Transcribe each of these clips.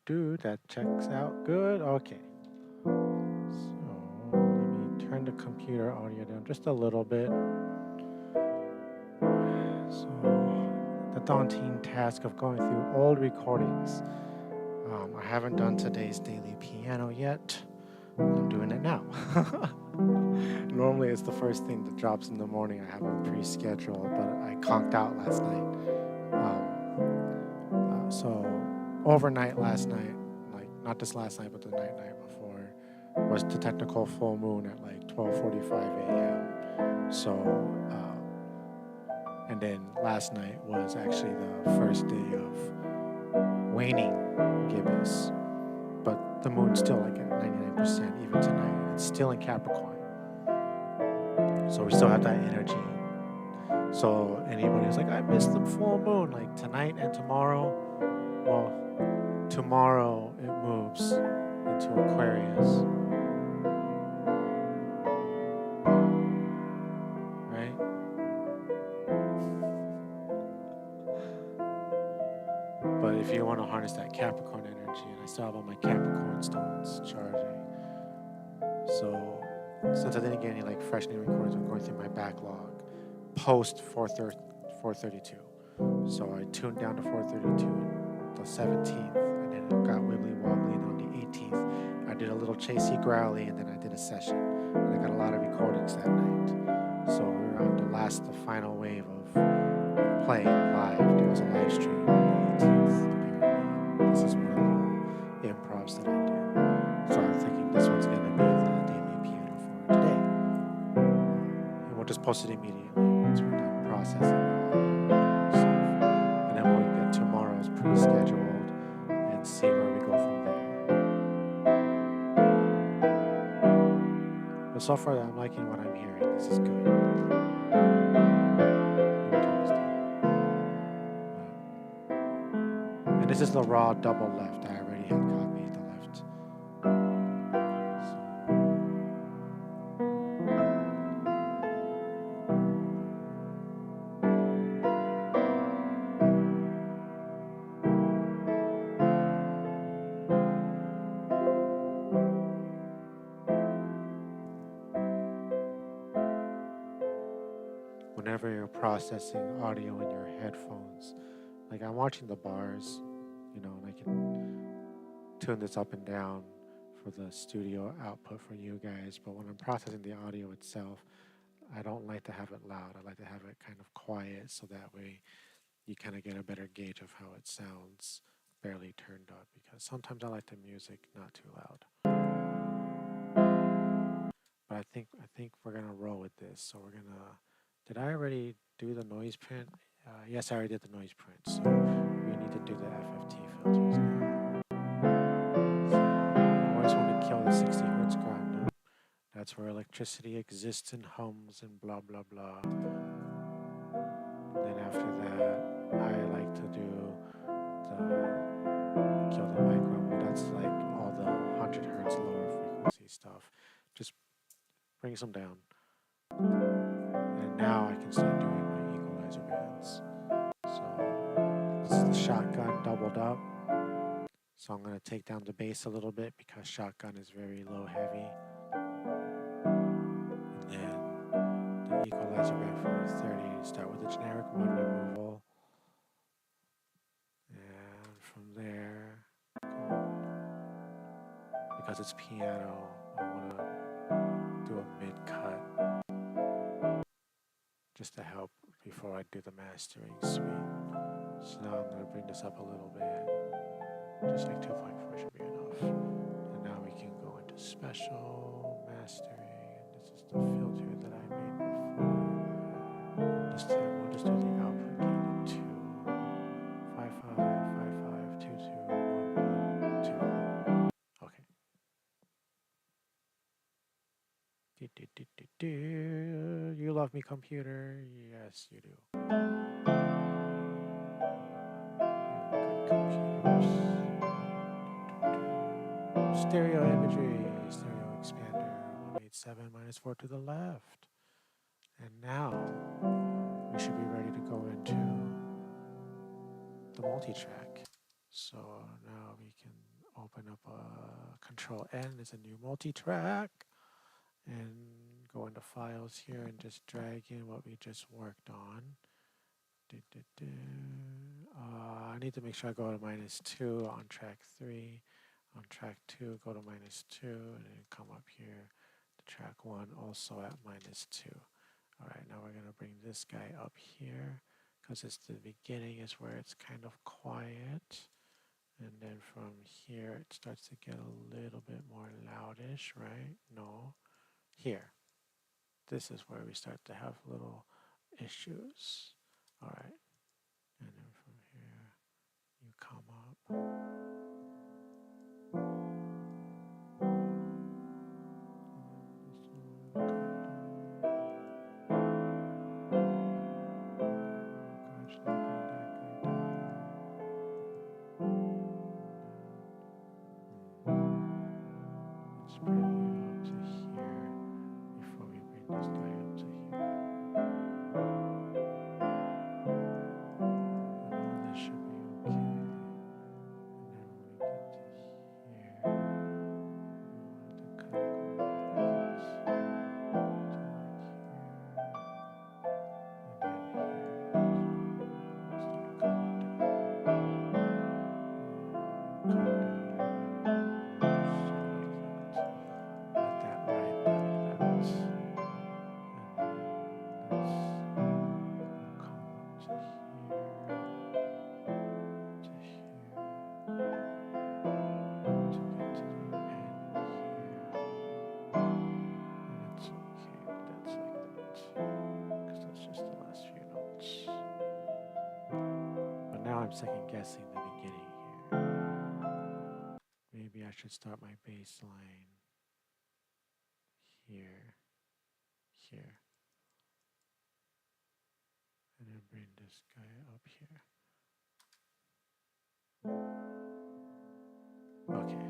That checks out good. Okay. So let me turn the computer audio down just a little bit. So the daunting task of going through old recordings. I haven't done today's daily piano yet. I'm doing it now. Normally it's the first thing that drops in the morning. I have it pre-scheduled, but I conked out last night. So overnight last night, like not this last night, but the night before, was the technical full moon at like 12:45 a.m. So, and then last night was actually the first day of waning gibbous, but the moon's still like at 99% even tonight, and it's still in Capricorn. So we still have that energy. So anybody who's like, I missed the full moon, like tonight and tomorrow, well, tomorrow it moves into Aquarius, right? But if you want to harness that Capricorn energy, and I still have all my Capricorn stones charging. So since I didn't get any like fresh new recordings, I'm going through my backlog post 432. So I tuned down to 432 on the 17th, and then it got wibbly wobbly, and on the 18th I did a little chasey growly, and then I did a session, and I got a lot of recordings that night. So we're on the final wave of playing live. There was a live stream on the 18th apparently. This is one of the little improvs that I did. So I'm thinking this one's gonna be the daily piano for today, and we'll just post it immediately once we're done processing. And then we'll get tomorrow's pre-scheduled and see where we go from there. But so far, I'm liking what I'm hearing. This is good. And this is the raw double left. I already had copied the left. Whenever you're processing audio in your headphones, like I'm watching the bars, and I can tune this up and down for the studio output for you guys, but when I'm processing the audio itself, I don't like to have it loud. I like to have it kind of quiet, so that way you kind of get a better gauge of how it sounds barely turned up, because sometimes I like the music not too loud. But I think we're gonna roll with this. So we're gonna. Did I already do the noise print? Yes, I already did the noise print. So we need to do the FFT filters now. So I always want to kill the 60 hertz ground note. That's where electricity exists and hums and blah blah blah. Then after that, I like to do the kill the micro. That's like all the 100 hertz lower frequency stuff. Just brings them down. And now I can start doing my equalizer bands. So this is the shotgun doubled up. So I'm going to take down the bass a little bit because shotgun is very low heavy. And then the equalizer band for 30, start with the generic mud removal. And from there, because it's piano, I want to do a mid cut just to help before I do the mastering suite. So now I'm going to bring this up a little bit, just like 2.4 should be enough. And now we can go into special mastering, and this is the filter that I made before. This time we'll just do the output gain in 2, 5, 5, 5, 5, 2, 2, 1, 1, 2. Okay. You love me, computer? Yes, you do. Stereo imagery, stereo expander, 187 minus 4 to the left. And now we should be ready to go into the multi-track. So now we can open up Control N is a new multi-track, and go into files here and just drag in what we just worked on. I need to make sure I go to -2 on track 3. On track 2, go to -2, and then come up here to track 1, also at -2. All right, now we're going to bring this guy up here because it's the beginning is where it's kind of quiet. And then from here, it starts to get a little bit more loudish, right? No. Here. This is where we start to have little issues. All right. And then from here, you come up. Let's bring you up to here before we bring this guy up to here. And all this should be okay. And then when we get to here, we want to kind of go like this to like I'm second guessing the beginning here. Maybe I should start my bass line here, and then bring this guy up here. Okay.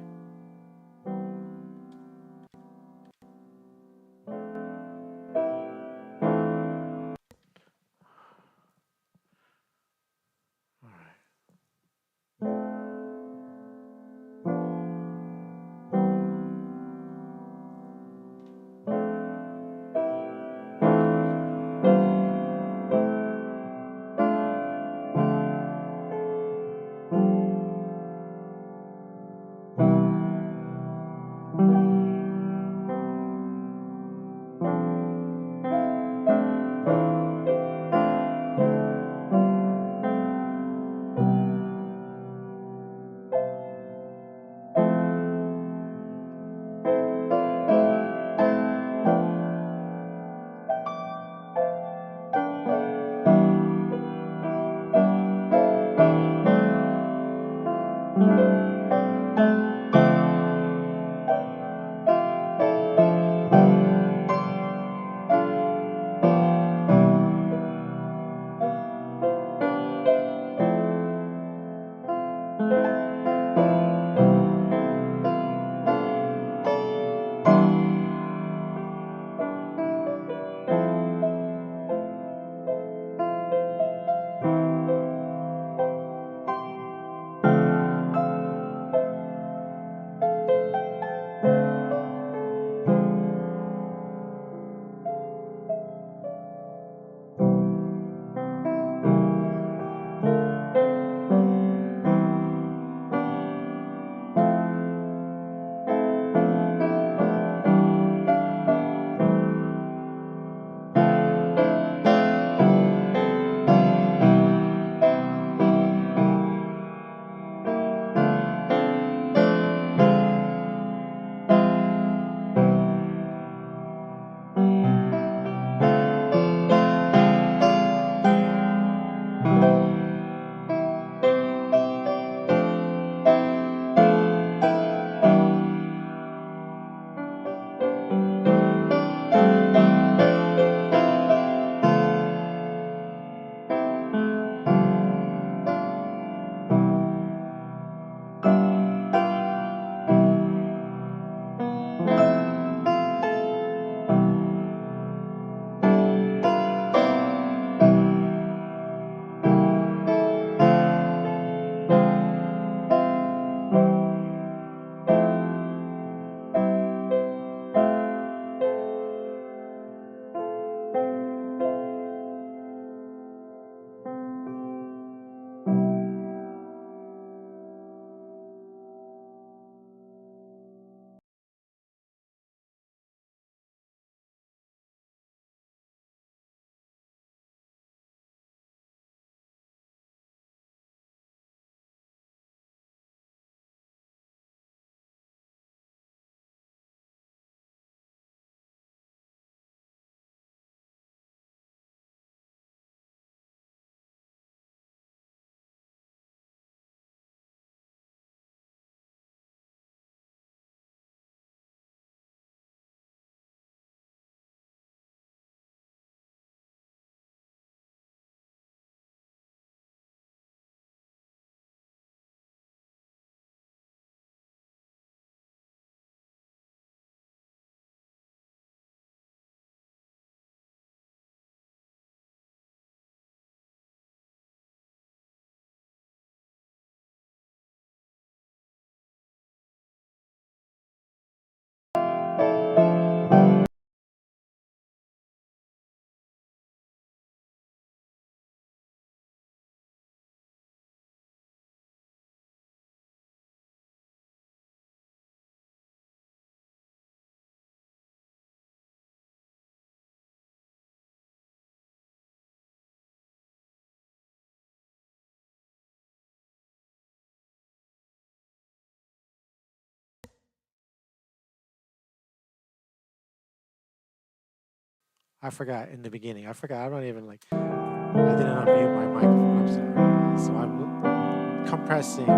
I forgot in the beginning. I forgot. I'm not even like, I didn't unmute my microphone. I'm sorry. So I'm compressing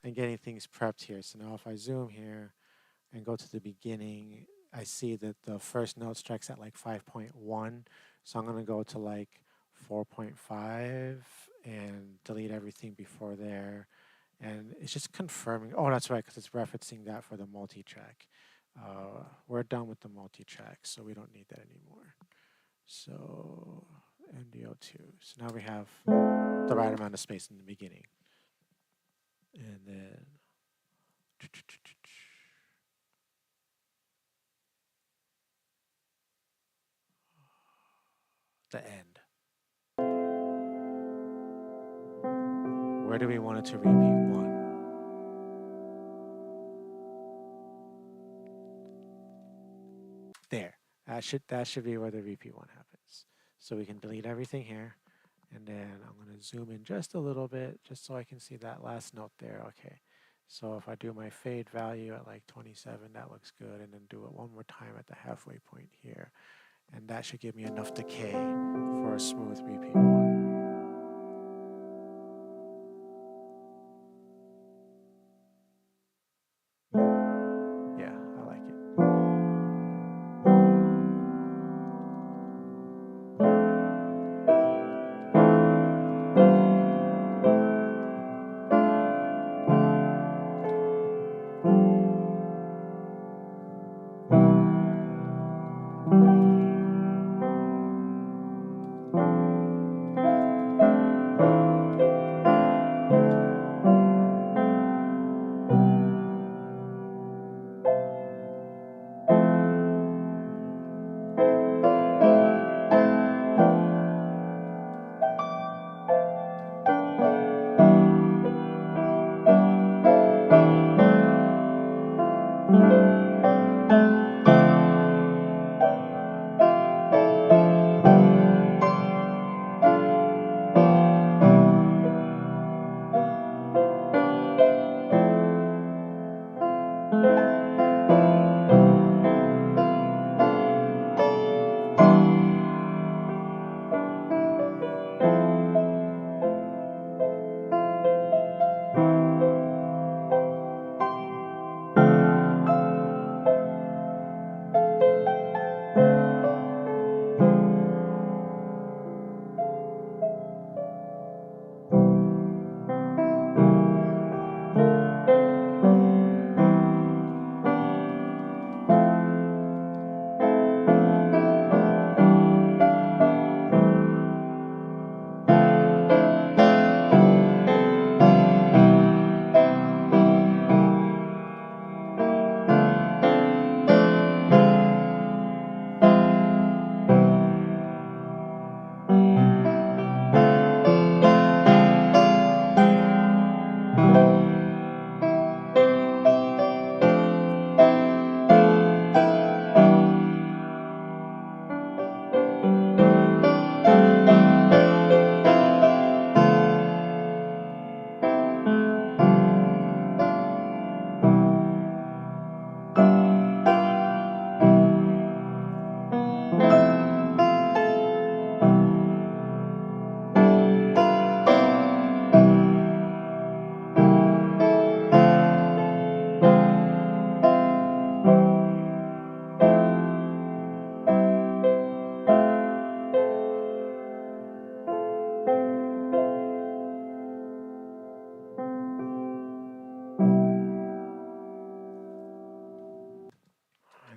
and getting things prepped here. So now if I zoom here and go to the beginning, I see that the first note strikes at like 5.1. So I'm going to go to like 4.5 and delete everything before there. And it's just confirming. Oh, that's right, because it's referencing that for the multi-track. We're done with the multi-track, so we don't need that anymore. So MDO2. So now we have the right amount of space in the beginning. And then the end. Where do we want it to repeat? 1. There. That should be where the repeat 1 happens. So we can delete everything here. And then I'm going to zoom in just a little bit, just so I can see that last note there. Okay. So if I do my fade value at like 27, that looks good. And then do it one more time at the halfway point here. And that should give me enough decay for a smooth repeat 1. Yeah, I like it.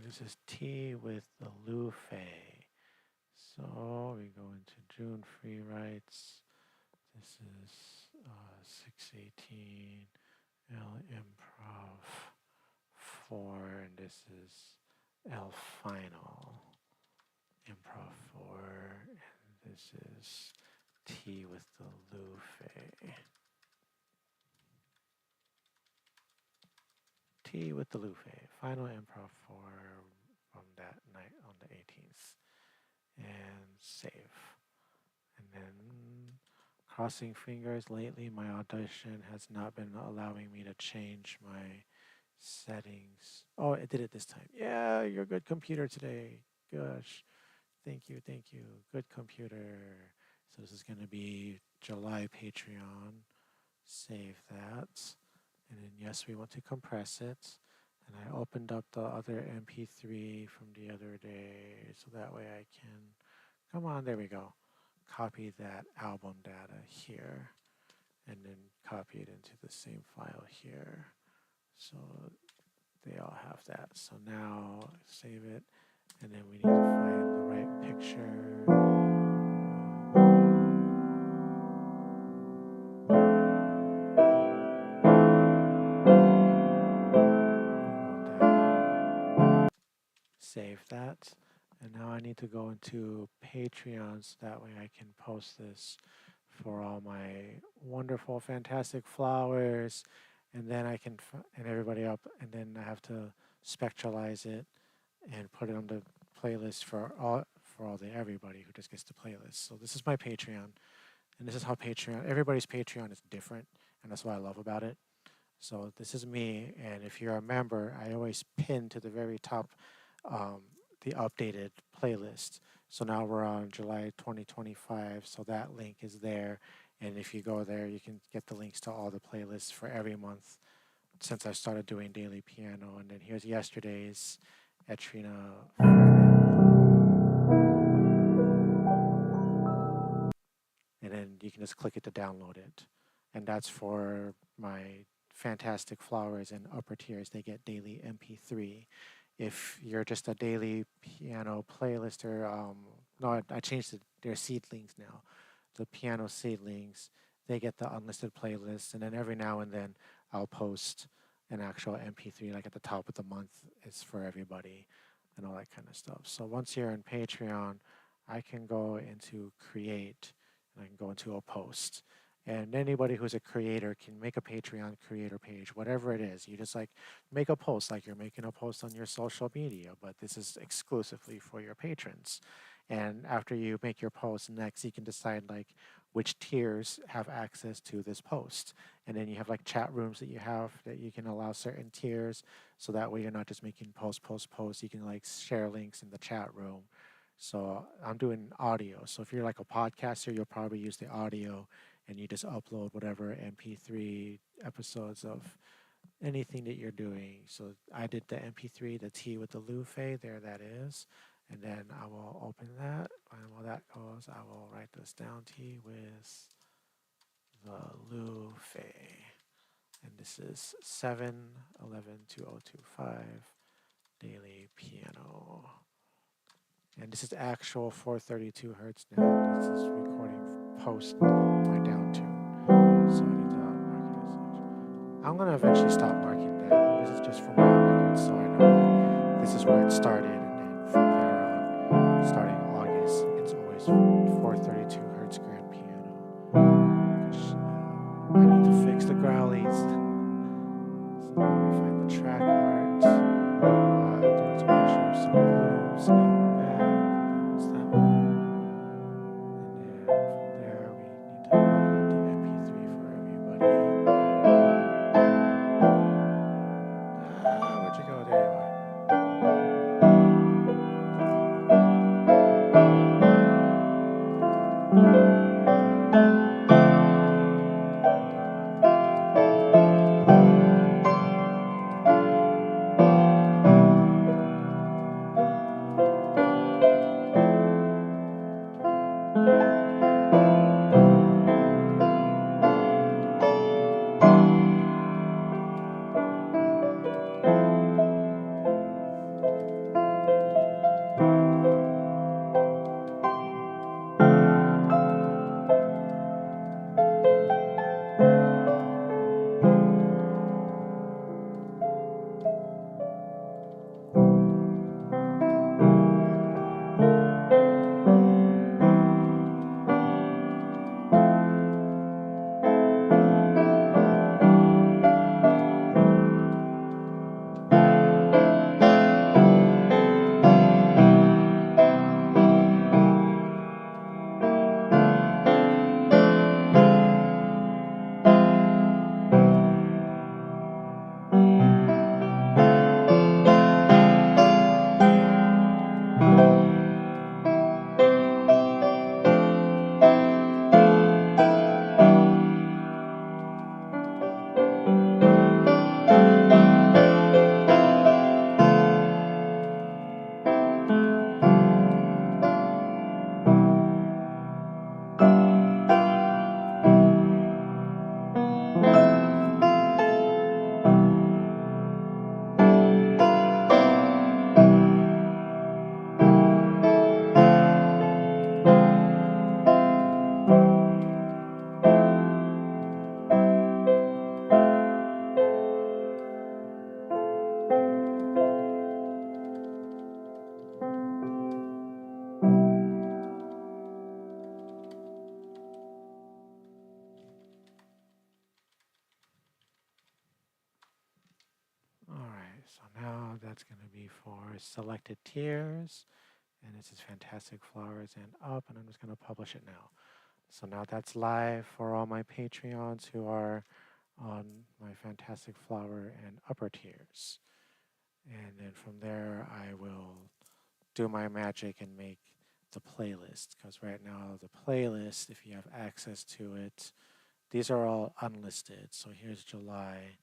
This is T with the Luffy. So we go into June free writes. This is 618 L improv 4, and this is L final improv 4, and this is T with the Luffy. T with the Luffy. Final improv 4 from that night on the 18th. And save. And then crossing fingers, lately my audition has not been allowing me to change my settings. Oh, it did it this time. Yeah, you're a good computer today. Gosh. Thank you, thank you. Good computer. So this is going to be July Patreon. Save that. And then yes, we want to compress it. And I opened up the other MP3 from the other day so that way I can, come on, there we go. Copy that album data here and then copy it into the same file here. So they all have that. So now save it, and then we need to find the right picture. Save that. And now I need to go into Patreon so that way I can post this for all my wonderful, fantastic flowers. And then I can, and everybody up, and then I have to spectralize it and put it on the playlist for all everybody who just gets the playlist. So this is my Patreon, and this is how everybody's Patreon is different, and that's what I love about it. So this is me, and if you're a member, I always pin to the very top the updated playlist. So now we're on July 2025, so that link is there. And if you go there, you can get the links to all the playlists for every month since I started doing daily piano. And then here's yesterday's Etrina and then you can just click it to download it. And that's for my fantastic flowers and upper tiers. They get daily MP3. If you're just a daily piano playlister, no, I changed it. They're seedlings now. The piano seedlings, they get the unlisted playlist, and then every now and then I'll post an actual MP3, like at the top of the month, it's for everybody, and all that kind of stuff. So once you're in Patreon, I can go into create, and I can go into a post. And anybody who's a creator can make a Patreon creator page, whatever it is. You just like make a post like you're making a post on your social media, but this is exclusively for your patrons. And after you make your post, next you can decide like which tiers have access to this post. And then you have like chat rooms that you can allow certain tiers. So that way you're not just making post. You can like share links in the chat room. So I'm doing audio. So if you're like a podcaster, you'll probably use the audio and you just upload whatever MP3 episodes of anything that you're doing. So I did the MP3, the T with the Lufe, there that is. And then I will open that. And while that goes, I will write this down, T with the Lufe. And this is 7/11/2025 daily piano. And this is actual 432 hertz now. This is recording post my down tune. So I need to mark it as such. I'm going to eventually stop marking that. This is just for my record, so I know that this is where it started. And then from there on, starting August, it's always 432 hertz grand piano. I need to fix the growlies. So let me find the track art. There's a picture of some blooms. that's going to be for selected tiers. And this is Fantastic Flowers and Up, and I'm just going to publish it now. So now that's live for all my Patreons who are on my Fantastic Flower and upper tiers. And then from there, I will do my magic and make the playlist. Because right now, the playlist, if you have access to it, these are all unlisted. So here's July.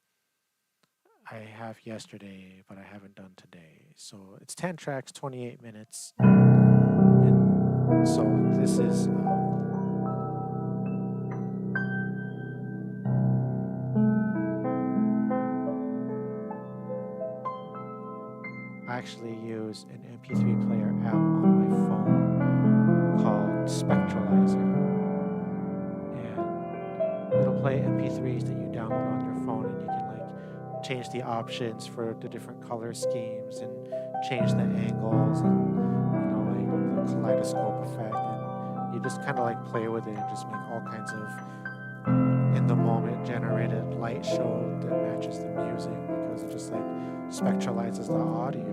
I have yesterday, but I haven't done today. So it's 10 tracks, 28 minutes. And so this is... I actually use an MP3 player app on my phone called Spectralizer. And it'll play MP3s that you download on your phone, and you can like change the options for the different color schemes and change the angles and like the kaleidoscope effect, and you just kind of like play with it and just make all kinds of in the moment generated light show that matches the music, because it just like spectralizes the audio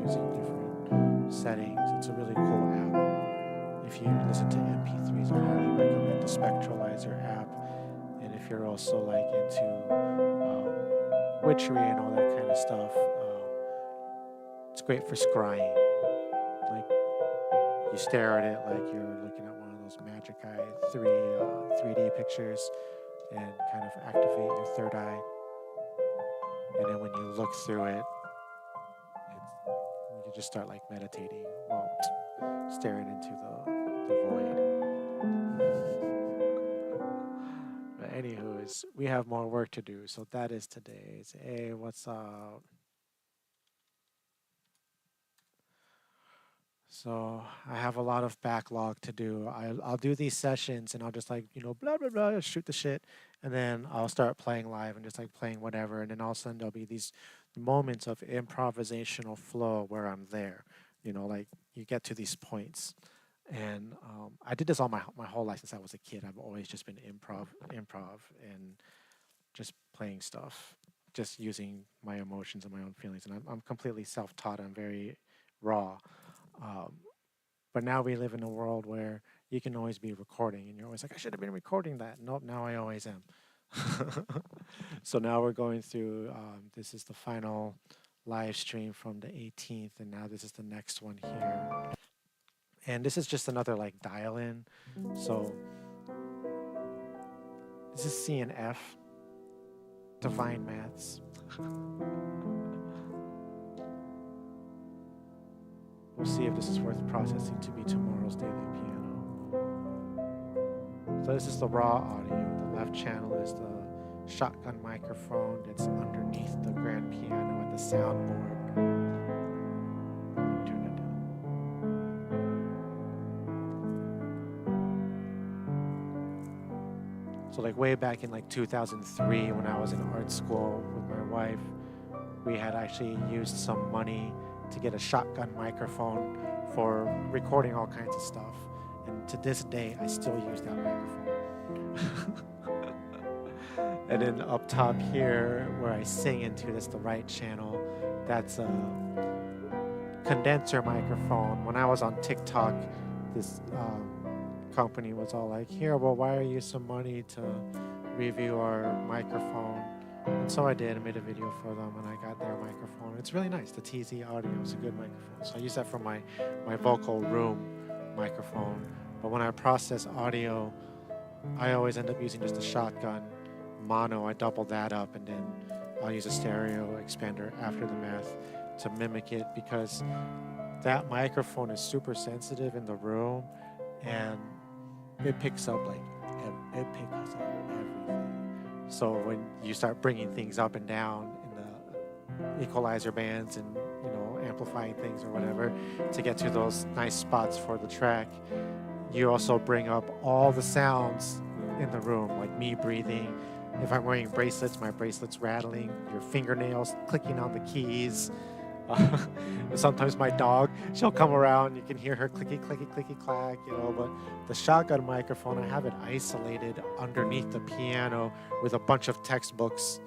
using different settings. It's a really cool app. If you listen to MP3s, I highly recommend the Spectralizer app. And if you're also like into witchery and all that kind of stuff, it's great for scrying. Like you stare at it like you're looking at one of those Magic Eye 3D pictures, and kind of activate your third eye. And then when you look through it, you can just start like meditating while staring into the void. But anywho, we have more work to do. So that is today's. Hey, what's up? So I have a lot of backlog to do. I'll do these sessions and I'll just like, blah, blah, blah, shoot the shit. And then I'll start playing live and just like playing whatever. And then all of a sudden there'll be these moments of improvisational flow where I'm there. Like you get to these points. And I did this all my whole life since I was a kid. I've always just been improv and just playing stuff, just using my emotions and my own feelings. And I'm completely self-taught. I'm very raw. But now we live in a world where you can always be recording, and you're always like, I should have been recording that. Nope, now I always am. So now we're going through, this is the final live stream from the 18th, and now this is the next one here. And this is just another like dial-in. So this is C and F, Divine Maths. We'll see if this is worth processing to be tomorrow's daily piano. So this is the raw audio. The left channel is the shotgun microphone that's underneath the grand piano at the soundboard. Let me turn that down. So like way back in like 2003 when I was in art school with my wife, we had actually used some money to get a shotgun microphone for recording all kinds of stuff. And to this day, I still use that microphone. And then up top here, where I sing into, that's the right channel. That's a condenser microphone. When I was on TikTok, this company was all like, here, well, wire you some money to review our microphone. And so I did. I made a video for them, and I got their microphone. It's really nice. The TZ audio is a good microphone. So I use that for my vocal room microphone. But when I process audio, I always end up using just a shotgun mono. I double that up, and then I'll use a stereo expander after the math to mimic it, because that microphone is super sensitive in the room, and it picks up everything. So when you start bringing things up and down in the equalizer bands and amplifying things or whatever to get to those nice spots for the track, you also bring up all the sounds in the room, like me breathing. If I'm wearing bracelets, my bracelets rattling, your fingernails clicking on the keys. Sometimes my dog, she'll come around, you can hear her clicky, clicky, clicky, clack, but the shotgun microphone, I have it isolated underneath the piano with a bunch of textbooks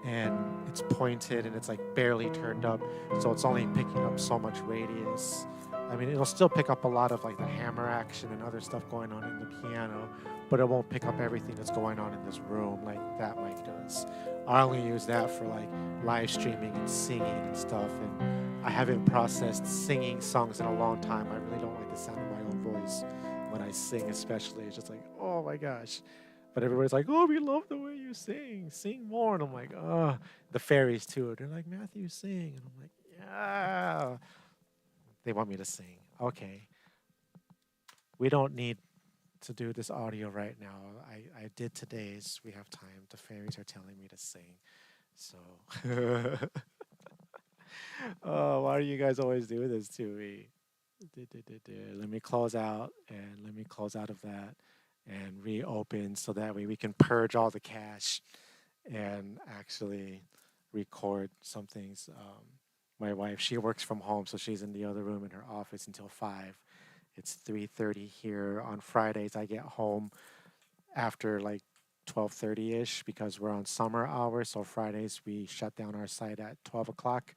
and it's pointed and it's like barely turned up, so it's only picking up so much radius. I mean, it'll still pick up a lot of like the hammer action and other stuff going on in the piano, but it won't pick up everything that's going on in this room like that mic does. I only use that for like live streaming and singing and stuff, and I haven't processed singing songs in a long time. I really don't like the sound of my own voice when I sing, especially. It's just like, oh my gosh. But everybody's like, oh, we love the way you sing. Sing more. And I'm like, oh, the fairies too. They're like, Matthew, sing. And I'm like, yeah. They want me to sing. Okay. We don't need to do this audio right now. I did today's. We have time. The fairies are telling me to sing. So, oh, why do you guys always do this to me? Let me close out and let me close out of that and reopen so that way we can purge all the cache and actually record some things. My wife, she works from home, so she's in the other room in her office until 5. It's 3:30 here. On Fridays, I get home after like 12:30-ish because we're on summer hours. So Fridays, we shut down our site at 12 o'clock.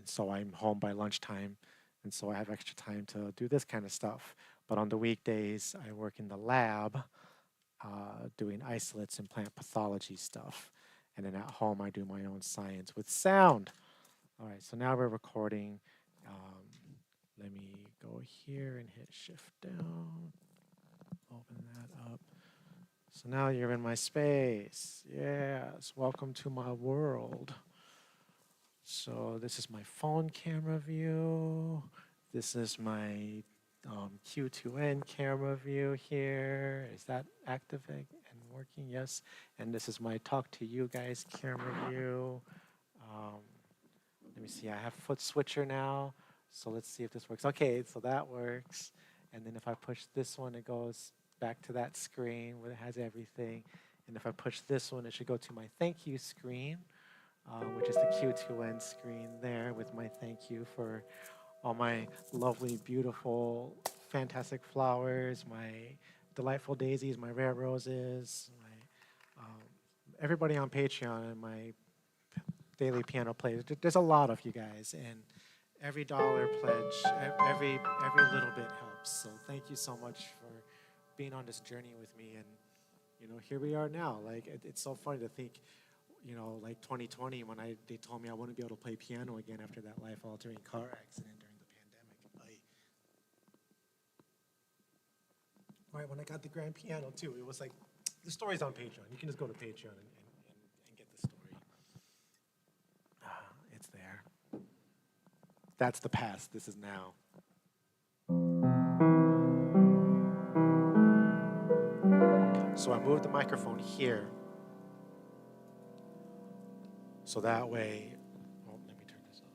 So I'm home by lunchtime, and so I have extra time to do this kind of stuff. But on the weekdays, I work in the lab doing isolates and plant pathology stuff. And then at home, I do my own science with sound. All right, so now we're recording. Let me go here and hit shift down. Open that up. So now you're in my space. Yes, welcome to my world. So this is my phone camera view. This is my Q2N camera view here. Is that active and working? Yes. And this is my talk to you guys camera view. Let me see, I have foot switcher now. So let's see if this works. Okay, so that works. And then if I push this one, it goes back to that screen where it has everything. And if I push this one, it should go to my thank you screen, which is the Q2N screen there with my thank you for all my lovely, beautiful, fantastic flowers, my delightful daisies, my rare roses, my everybody on Patreon and my daily piano players. There's a lot of you guys, and every dollar pledge, every little bit helps. So thank you so much for being on this journey with me. And here we are now. Like it's so funny to think, like 2020 when they told me I wouldn't be able to play piano again after that life-altering car accident during the pandemic. Right when I got the grand piano too, it was like the story's on Patreon. You can just go to Patreon and get the story. It's there. That's the past. This is now. So I moved the microphone here. So that way, let me turn this off.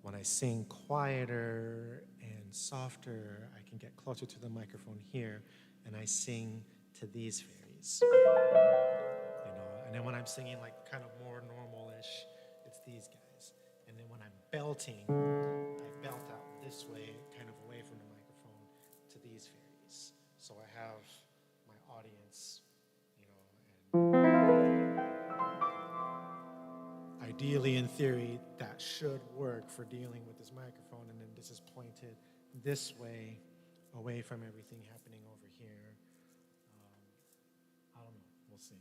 When I sing quieter and softer, I can get closer to the microphone here, and I sing to these fairies. And then when I'm singing like kind of more normal-ish, it's these guys. And then when I'm belting, I belt out this way, kind of away from the microphone, to these fairies. So I have my audience, and ideally, in theory, that should work for dealing with this microphone. And then this is pointed this way, away from everything happening over here. I don't know. We'll see.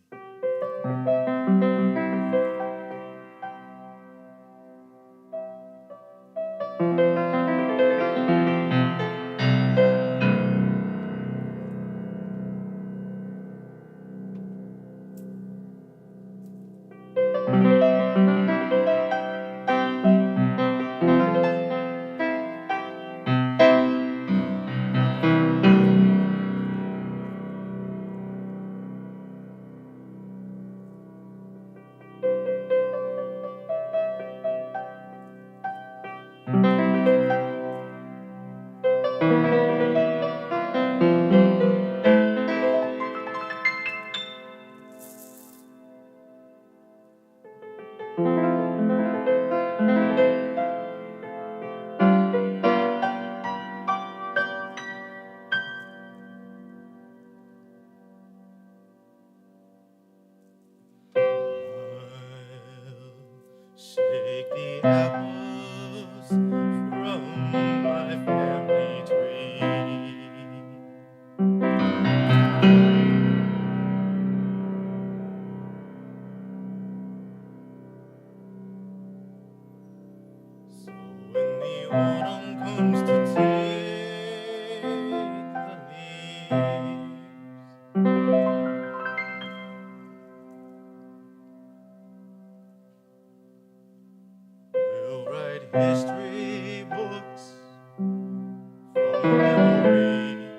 memories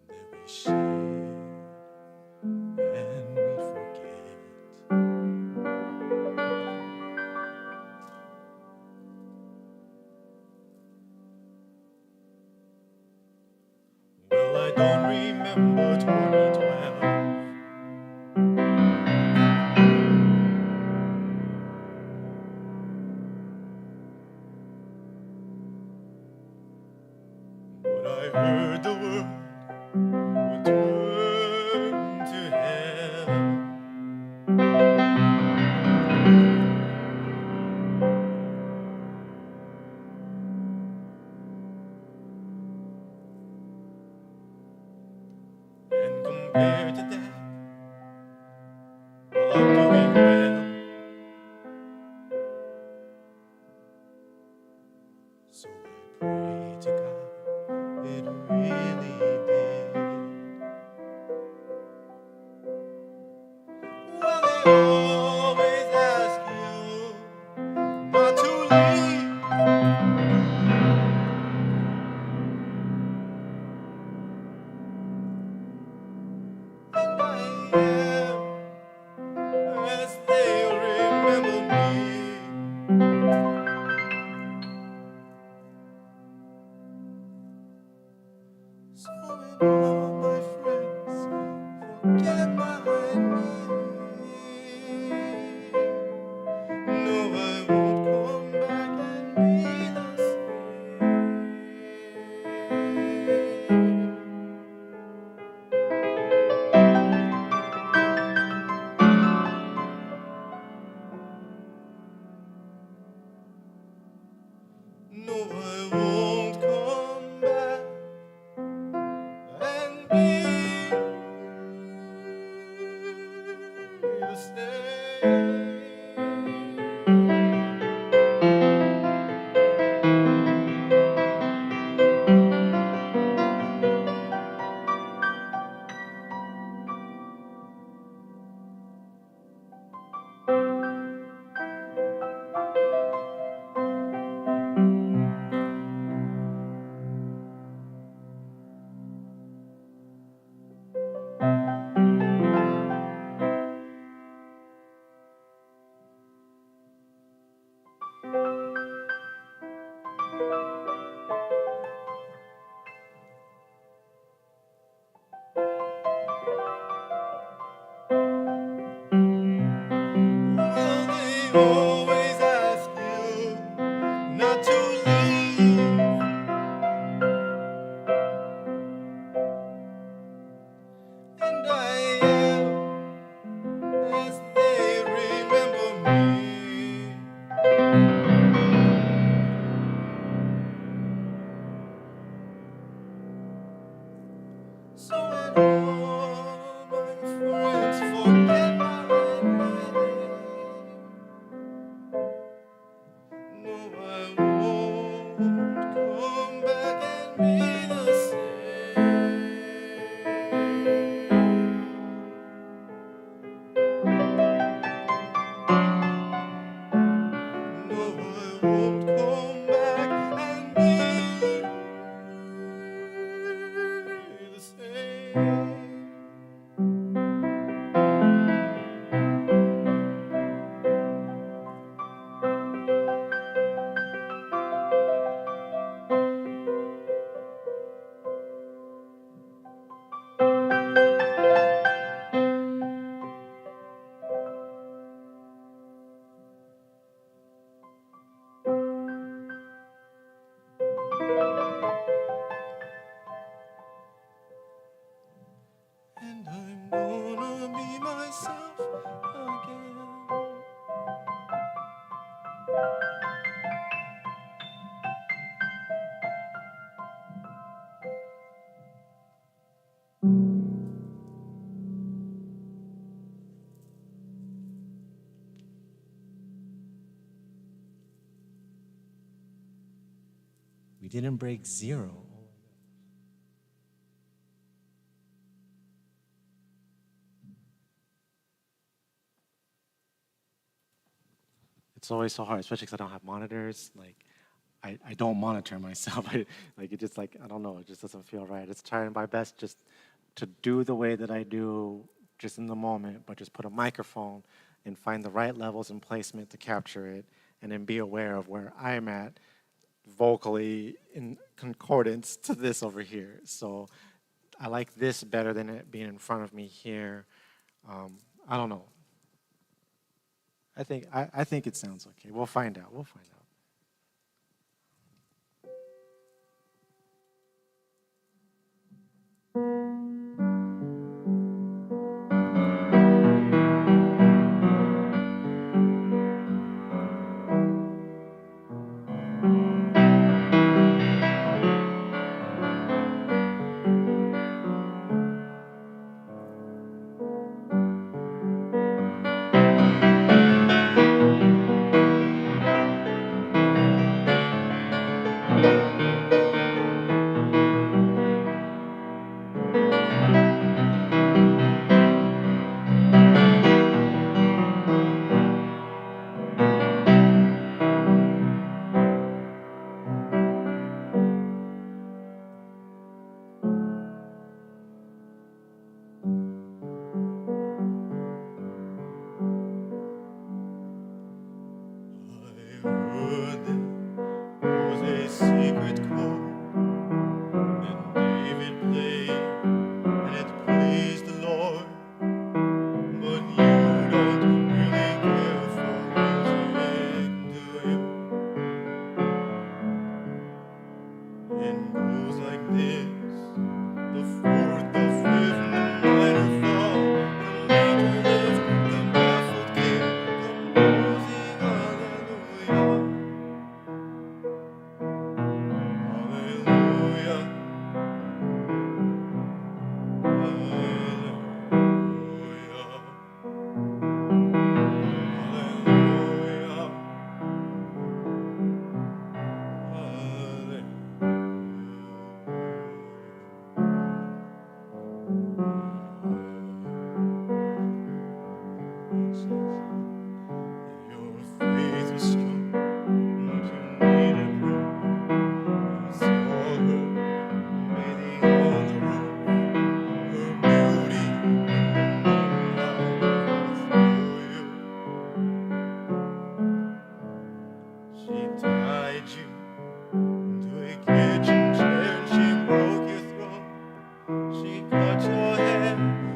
that we shared and we forget. Well, I don't remember 2012, but I heard the world would turn to hell. And compared to that, well, I'm doing well. So I pray to God it really did. Well, they always ask you not to leave, and I am as they remember me. So when all my friends forget my name, no, I won't come back and be the same. No, I won't come back and be the same. Well, they always ask you not to leave, and I am as they remember me. So when all my friends forget my name, no, I won't come back and be the same. No, I won't come back and be the same. And I'm gonna be myself again. We didn't break zero. it's always so hard, especially because I don't have monitors. Like, I don't monitor myself. Like, it just, like, I don't know, it just doesn't feel right. It's trying my best just to do the way that I do just in the moment, but just put a microphone and find the right levels and placement to capture it, and then be aware of where I'm at vocally in concordance to this over here. So I like this better than it being in front of me here. I don't know. I think it sounds okay. We'll find out. We'll find out. I heard there was a secret chord that David played, and it pleased the Lord. But you don't really care for music, do you? It goes like this: the fourth, the fifth, and the minor fall, the major lift, the baffled king, composing hallelujah. Hallelujah, hallelujah, hallelujah, hallelujah. Your faith was strong, but you needed prayer. I saw her bathing on the roof, her beauty in the moonlight through you. She tied you to a kitchen chair and she broke your throat. She cut your hair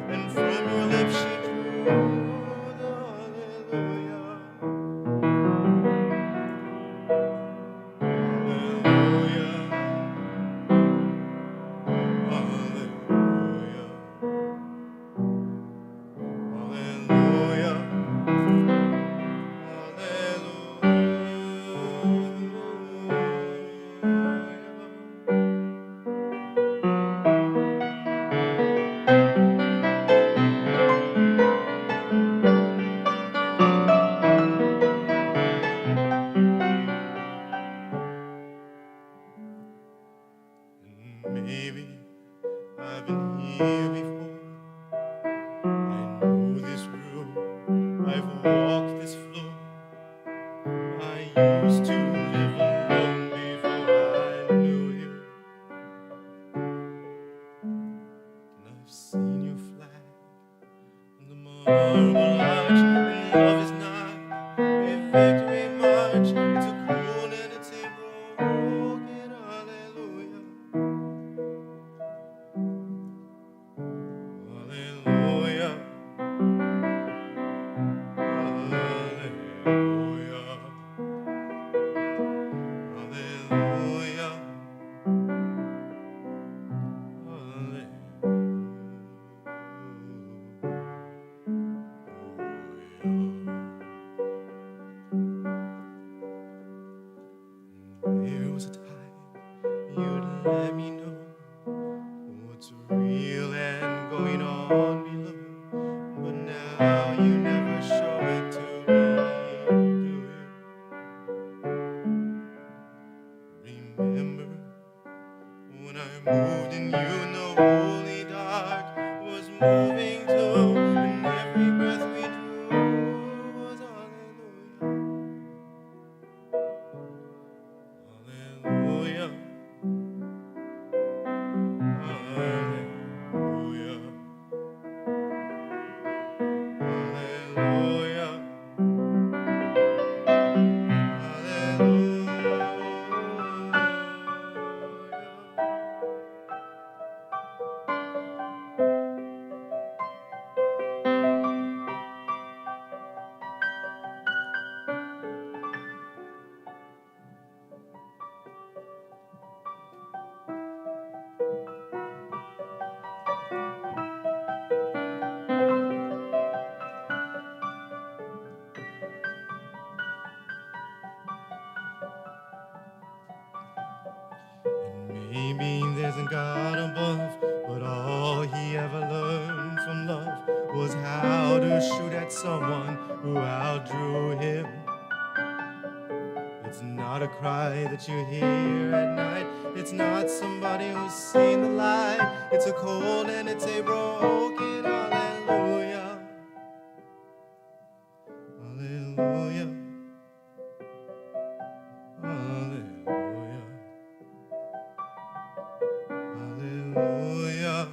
and from your lips she drew the hallelujah. Hallelujah, hallelujah, hallelujah. Maybe I've been here before. I know this room. I've walked this floor. I used to live alone before I knew you. And I've seen your flag on the marble arch. And love is not a victory march. It's a cold and it's a broken hallelujah. Hallelujah, hallelujah, hallelujah, hallelujah. There was a time you'd let me know what's real and going on below. But now you never show it to me, do you? Remember when I moved and you know holy dark was moving too, and every breath we drew was hallelujah. Maybe there's a God above, but all he ever learned from love was how to shoot at someone who outdrew him. It's not a cry that you hear at night. It's not somebody who's seen the light. It's a cold and it's a broken hallelujah. Hallelujah. Hallelujah. Hallelujah.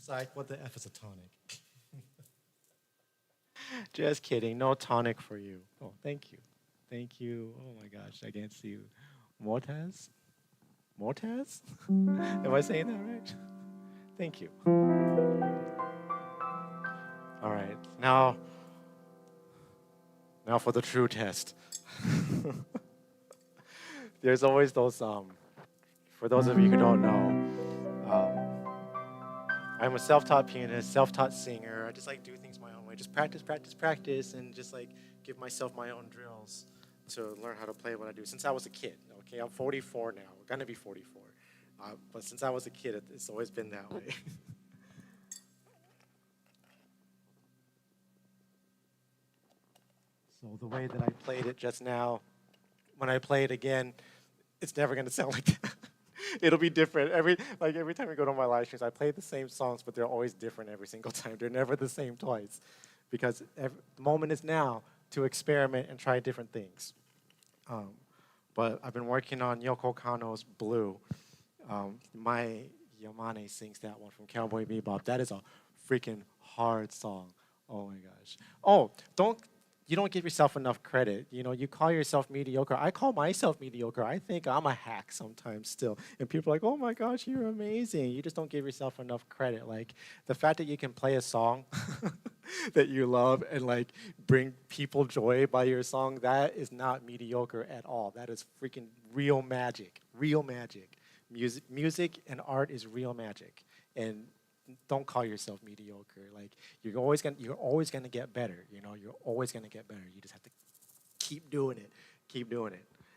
Psych, what the F is a tonic? Just kidding. No tonic for you. Oh, thank you. Thank you. Oh my gosh, I can't see you. Mortaz? Mortaz? Am I saying that right? Thank you. All right. Now for the true test. There's always those, for those of you who don't know, I'm a self-taught pianist, self-taught singer. I just like do things my own way. Just practice, practice, practice, and just like give myself my own drills to learn how to play what I do since I was a kid. Okay, I'm 44 now. We're gonna be 44. But since I was a kid, it's always been that way. So the way that I played it just now, when I play it again, it's never gonna sound like that. It'll be different. Every time I go to my live streams, I play the same songs, but they're always different every single time. They're never the same twice, because the moment is now to experiment and try different things. But I've been working on Yoko Kanno's Blue. My Yamane sings that one from Cowboy Bebop. That is a freaking hard song. Oh my gosh. Oh, you don't give yourself enough credit. You know, you call yourself mediocre. I call myself mediocre. I think I'm a hack sometimes still. And people are like, oh my gosh, you're amazing. You just don't give yourself enough credit. Like, the fact that you can play a song that you love and like bring people joy by your song, that is not mediocre at all. That is freaking real magic. Real magic. Music and art is real magic. And don't call yourself mediocre. Like, you're always gonna get better. You know, you're always gonna get better. You just have to keep doing it.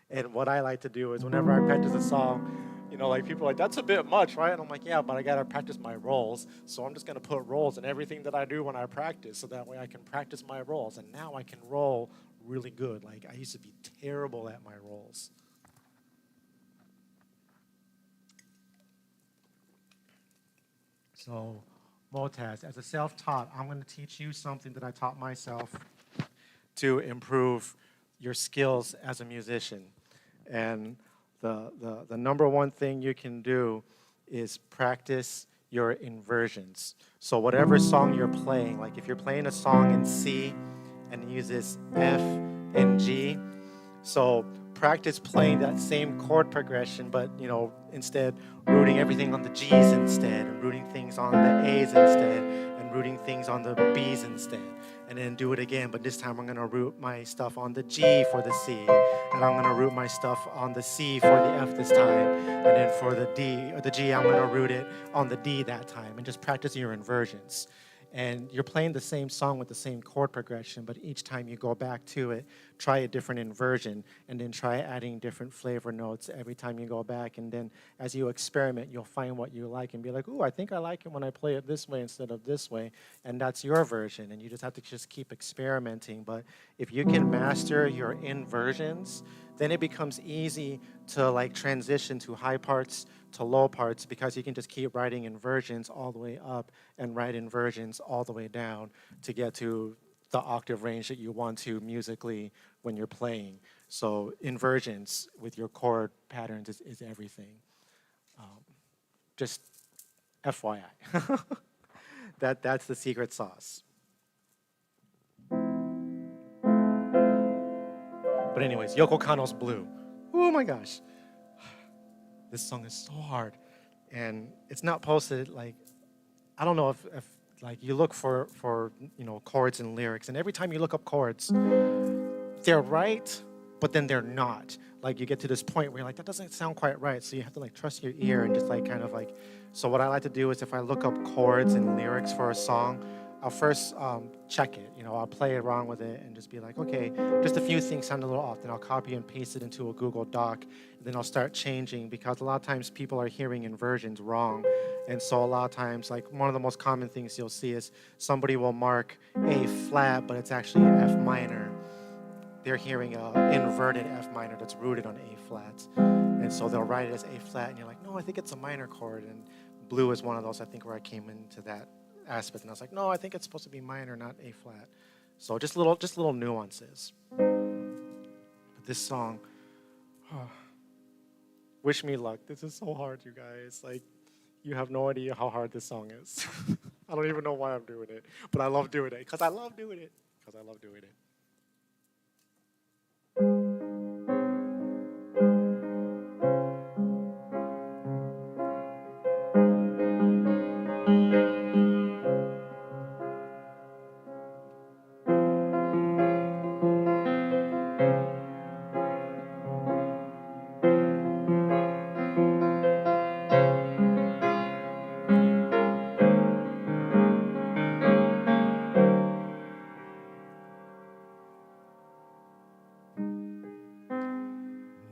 And what I like to do is whenever I practice a song, you know, like people are like, that's a bit much, right? And I'm like, yeah, but I gotta practice my rolls. So I'm just gonna put rolls in everything that I do when I practice, so that way I can practice my rolls. And now I can roll really good. Like, I used to be terrible at my rolls. So, Motaz, as a self-taught, I'm going to teach you something that I taught myself to improve your skills as a musician. And the number one thing you can do is practice your inversions. So whatever song you're playing, like if you're playing a song in C and it uses F and G, so practice playing that same chord progression, but, you know, instead rooting everything on the G's instead, and rooting things on the A's instead, and rooting things on the B's instead. And then do it again, but this time I'm gonna root my stuff on the G for the C, and I'm gonna root my stuff on the C for the F this time, and then for the D or the G, I'm gonna root it on the D that time, and just practice your inversions. And you're playing the same song with the same chord progression, but each time you go back to it, try a different inversion, and then try adding different flavor notes every time you go back. And then as you experiment, you'll find what you like and be like, ooh, I think I like it when I play it this way instead of this way. And that's your version, and you just have to just keep experimenting. But if you can master your inversions, then it becomes easy to like transition to high parts to low parts, because you can just keep writing inversions all the way up and write inversions all the way down to get to the octave range that you want to musically when you're playing. So inversions with your chord patterns is everything. Just FYI. That's the secret sauce. But anyways, Yoko Kanno's Blue. Oh my gosh. This song is so hard. And it's not posted, like, I don't know if like you look for chords and lyrics, and every time you look up chords, they're right, but then they're not. Like you get to this point where you're like, that doesn't sound quite right. So you have to like trust your ear and just like kind of like. So what I like to do is if I look up chords and lyrics for a song, I'll first check it. I'll play around with it and just be like, okay, just a few things sound a little off. Then I'll copy and paste it into a Google Doc. And then I'll start changing because a lot of times people are hearing inversions wrong. And so a lot of times, like one of the most common things you'll see is somebody will mark A flat, but it's actually F minor. They're hearing an inverted F minor that's rooted on A flat. And so they'll write it as A flat, and you're like, no, I think it's a minor chord. And blue is one of those, I think, where I came into that aspect. And I was like, no, I think it's supposed to be minor, not A flat. So just little nuances. But this song, wish me luck. This is so hard, you guys. Like, you have no idea how hard this song is. I don't even know why I'm doing it, but I love doing it because I love doing it.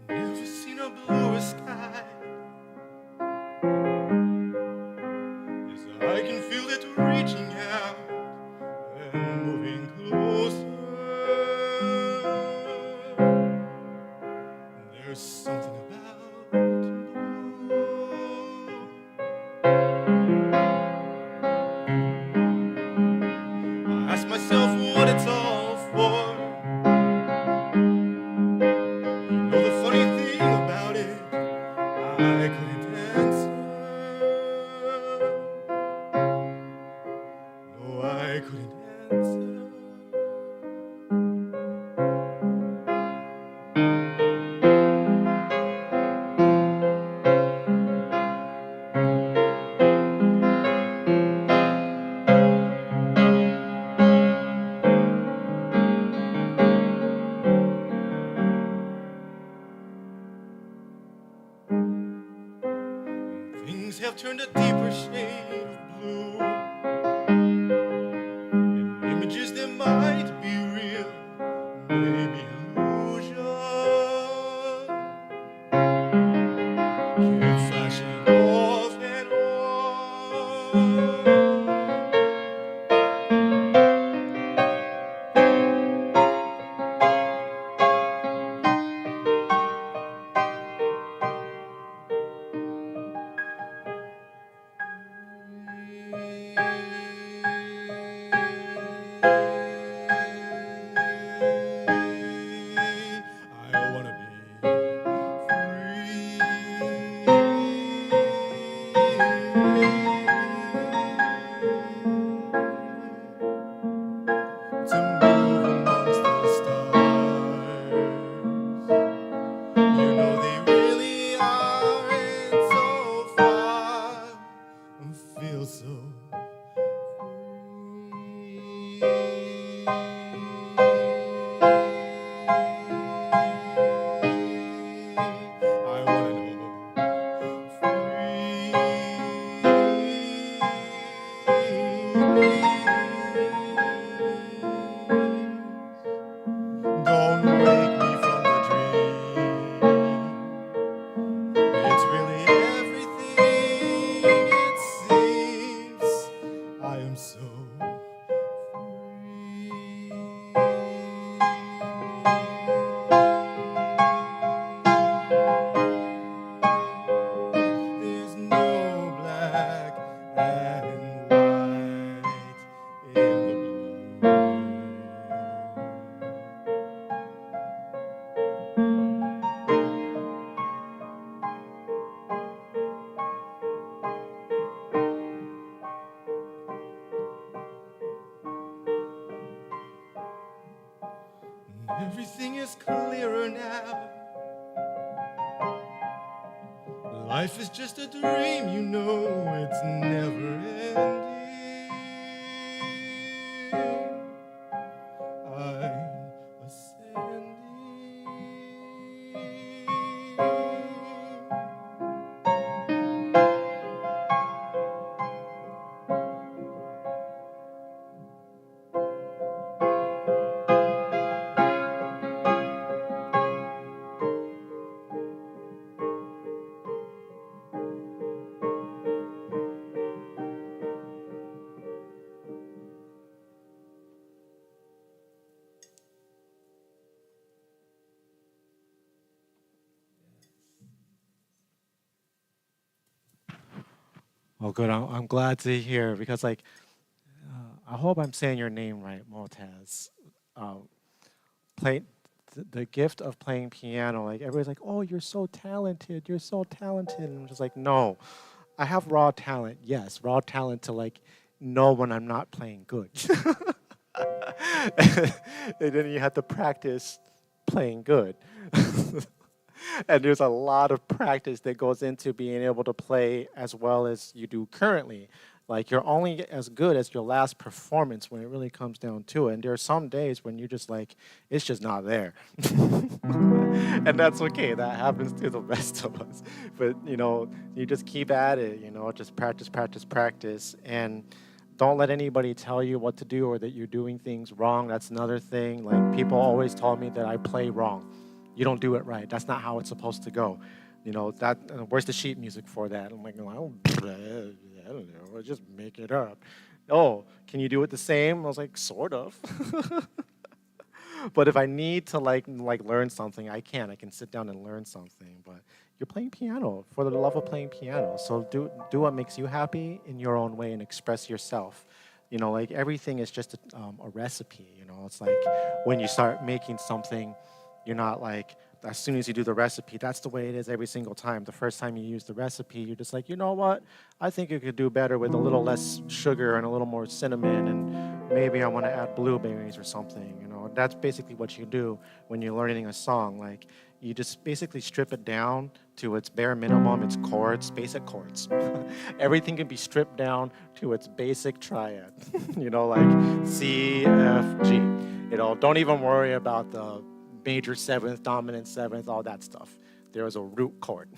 Never seen a bluer sky as I can feel it reaching out and moving closer. There's something about blue. I ask myself what it's all for. The funny thing about it, I couldn't answer. No, I couldn't answer. Things have turned a deeper shade of blue, and images that might be real may be illusion. Keep flashing off and on. I wanna be free. Everything is clearer now. Life is just a dream, you know it's never ending. I'm ascending. Oh, good. I'm glad to hear because, like, I hope I'm saying your name right, Motaz. Um, play the gift of playing piano. Like everybody's like, "Oh, you're so talented. You're so talented." And I'm just like, "No, I have raw talent. Yes, raw talent to like know when I'm not playing good." And then you have to practice playing good. And there's a lot of practice that goes into being able to play as well as you do currently. Like you're only as good as your last performance when it really comes down to it. And there are some days when you're just like, it's just not there. And that's okay. That happens to the best of us. But you know, you just keep at it, you know, just practice, practice, practice. And don't let anybody tell you what to do or that you're doing things wrong. That's another thing. Like people always told me that I play wrong. You don't do it right. That's not how it's supposed to go. You know, that where's the sheet music for that? I'm like, I don't know. I just make it up. Oh, can you do it the same? I was like, sort of. But if I need to like learn something, I can. I can sit down and learn something. But you're playing piano for the love of playing piano. So do what makes you happy in your own way and express yourself. You know, like everything is just a recipe. You know, it's like when you start making something, you're not like, as soon as you do the recipe, that's the way it is every single time. The first time you use the recipe, you're just like, you know what? I think you could do better with a little less sugar and a little more cinnamon, and maybe I want to add blueberries or something. You know, that's basically what you do when you're learning a song. Like, you just basically strip it down to its bare minimum, its chords, basic chords. Everything can be stripped down to its basic triad. You know, like C, F, G. You know, don't even worry about the major seventh, dominant seventh, all that stuff. There is a root chord.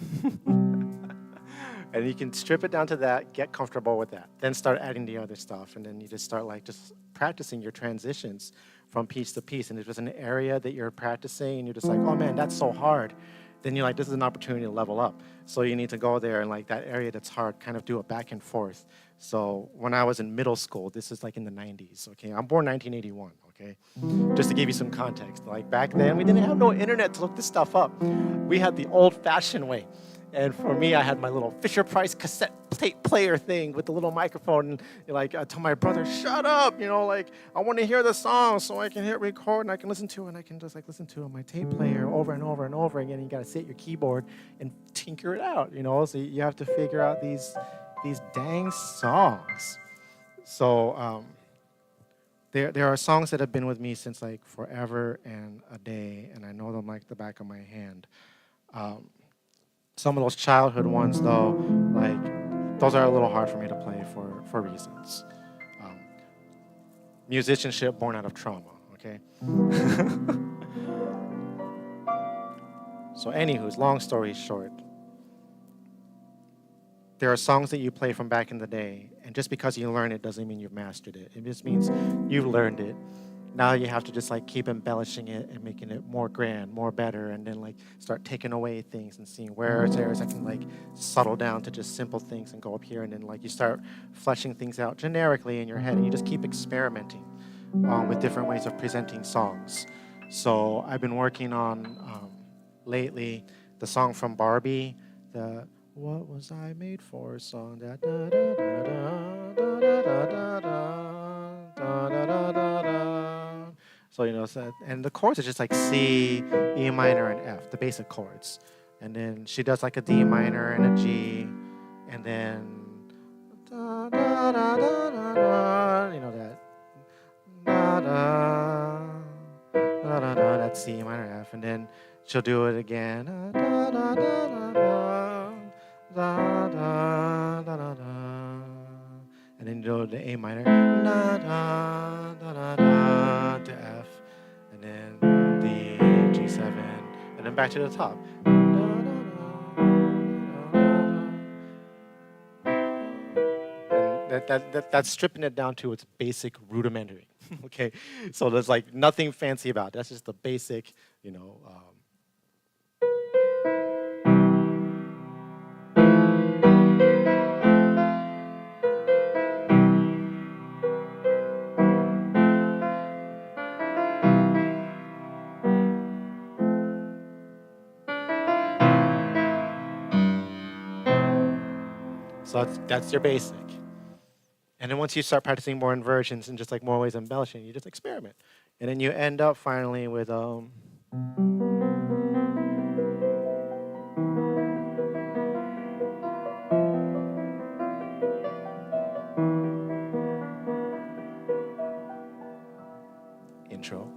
And you can strip it down to that, get comfortable with that. Then start adding the other stuff. And then you just start like just practicing your transitions from piece to piece. And if there's an area that you're practicing and you're just like, oh man, that's so hard, then you're like, this is an opportunity to level up. So you need to go there and like that area that's hard, kind of do it back and forth. So when I was in middle school, this is like in the 90s, okay? I'm born 1981, okay? Just to give you some context. Like back then, we didn't have no internet to look this stuff up. We had the old-fashioned way. And for me, I had my little Fisher-Price cassette tape player thing with the little microphone. And like, I told my brother, shut up, you know, like, I want to hear the song so I can hit record and I can listen to it. And I can just like listen to it on my tape player over and over and over again. And you got to sit at your keyboard and tinker it out, you know? So you have to figure out these dang songs. So there are songs that have been with me since like forever and a day. And I know them like the back of my hand. Some of those childhood ones, though, like, those are a little hard for me to play for reasons. Musicianship born out of trauma, okay? So anywho's, long story short, there are songs that you play from back in the day, and just because you learn it doesn't mean you've mastered it. It just means you've learned it. Now you have to just like keep embellishing it and making it more grand, more better, and then like start taking away things and seeing where areas I can like settle down to just simple things and go up here, and then like you start fleshing things out generically in your head, and you just keep experimenting with different ways of presenting songs. So I've been working on lately the song from Barbie, the "What Was I Made For" song. That da da da da da da da da da da da da. So, you know, and the chords are just like C, E minor, and F, the basic chords. And then she does like a D minor and a G, and then da da da da da da, you know that. Da da da da da, that's C minor F, and then she'll do it again. Da, da, da, da, da, da, da, da. And then you do the A minor, da, da, da, da, da, to F, and then the G7, and then back to the top. And that's stripping it down to its basic rudimentary. Okay, so there's like nothing fancy about it. That's just the basic, you know. So that's your basic. And then once you start practicing more inversions and just like more ways of embellishing, you just experiment. And then you end up finally with intro.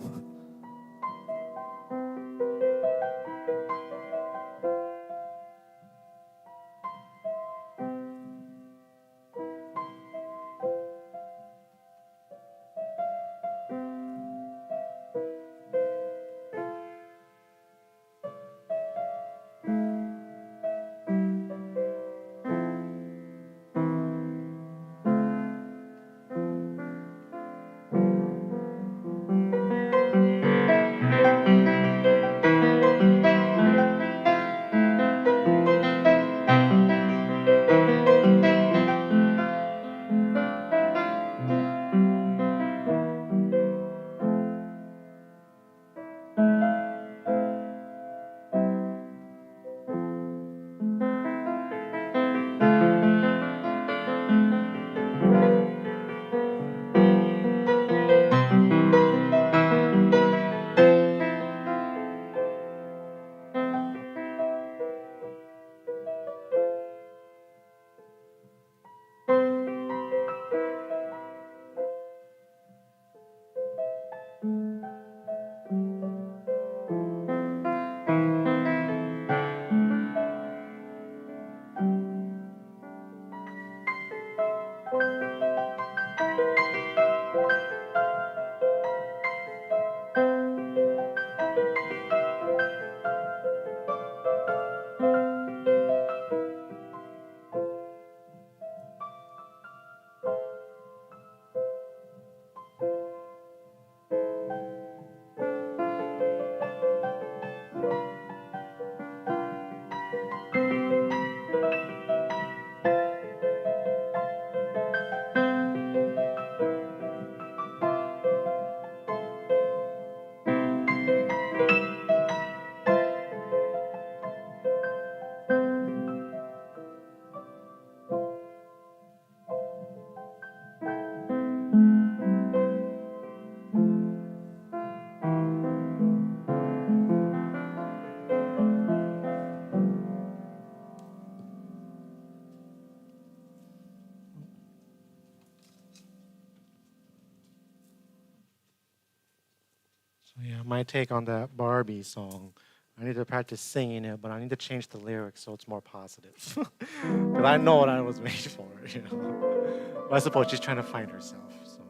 So yeah, my take on that Barbie song. I need to practice singing it, but I need to change the lyrics so it's more positive. Because I know what I was made for, you know. But I suppose she's trying to find herself, so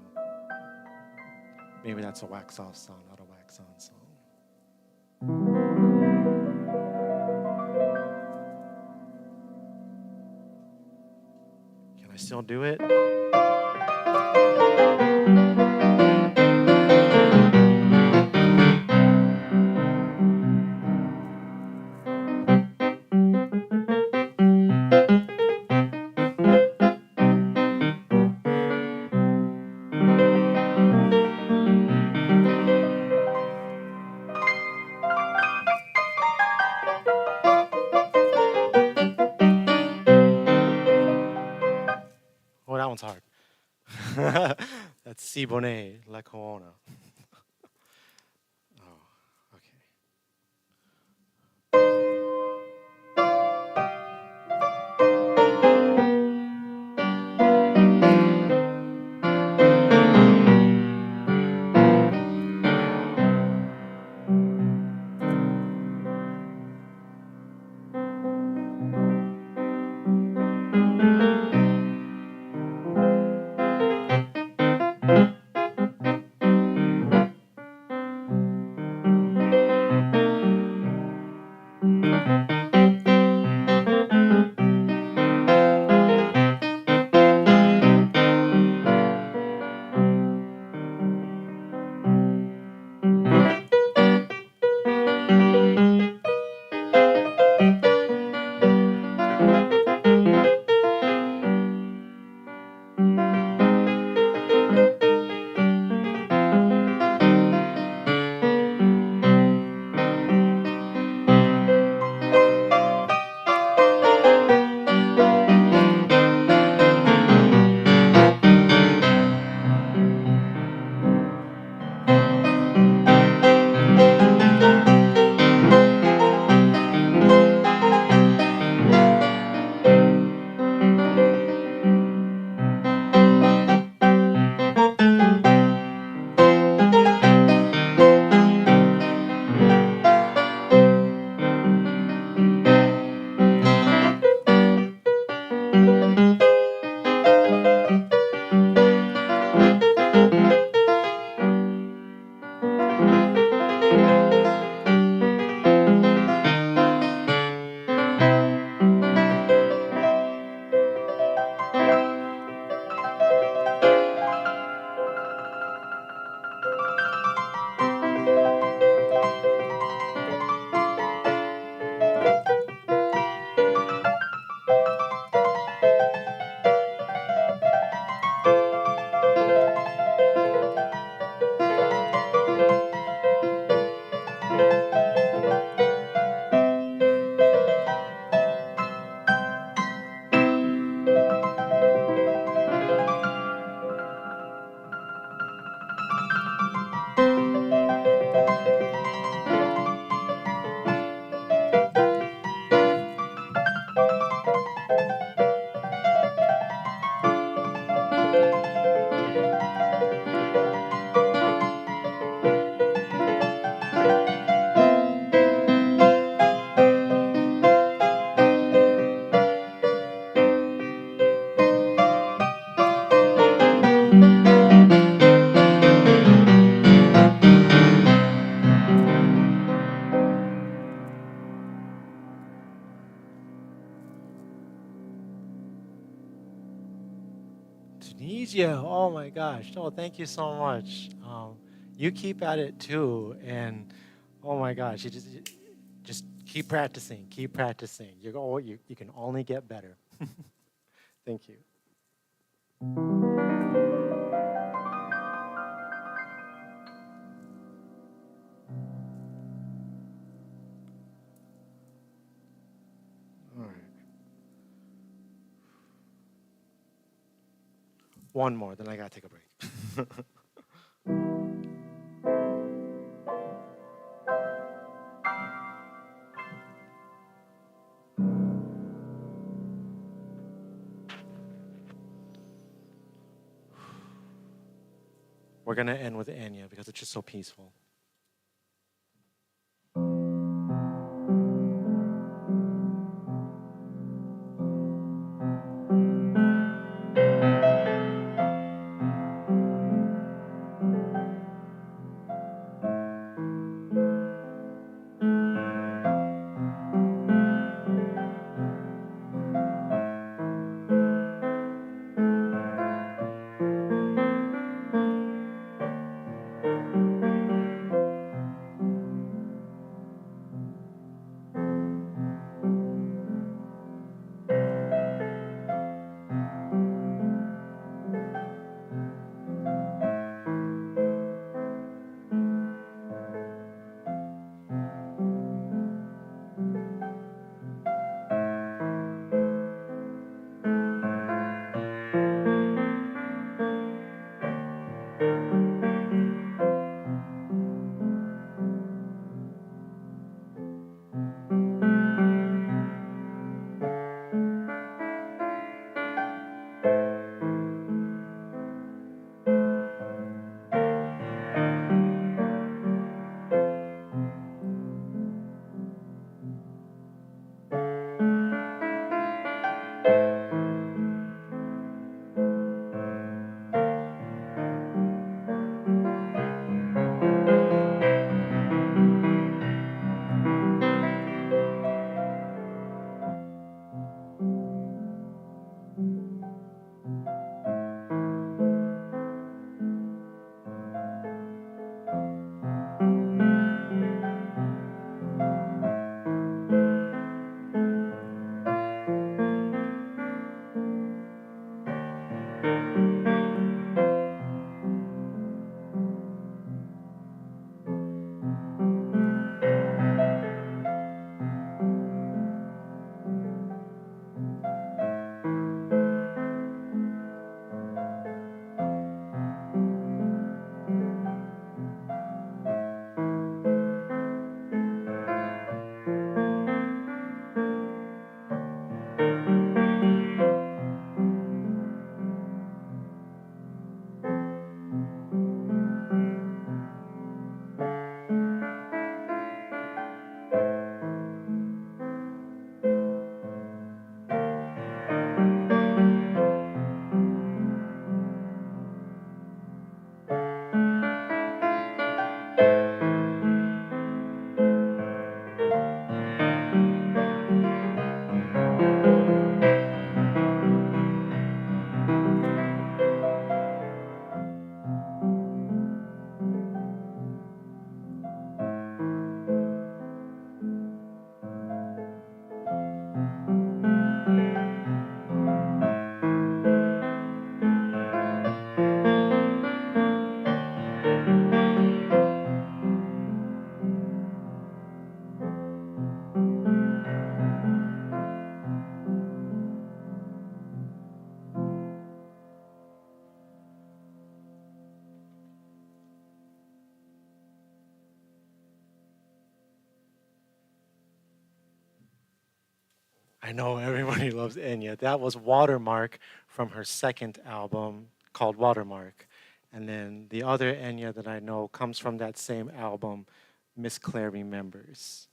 maybe that's a wax off song, not a wax on song. Can I still do it? Oh, that one's hard. That's Si Bonnet, La Corona. Oh, okay. Tunisia, oh my gosh. Oh, thank you so much. You keep at it too. And oh my gosh, just keep practicing, keep practicing. You can only get better. Thank you. All right. One more, then I gotta take a break. We're gonna end with Anya because it's just so peaceful. I know everybody loves Enya. That was Watermark from her second album called Watermark. And then the other Enya that I know comes from that same album, Miss Claire Remembers.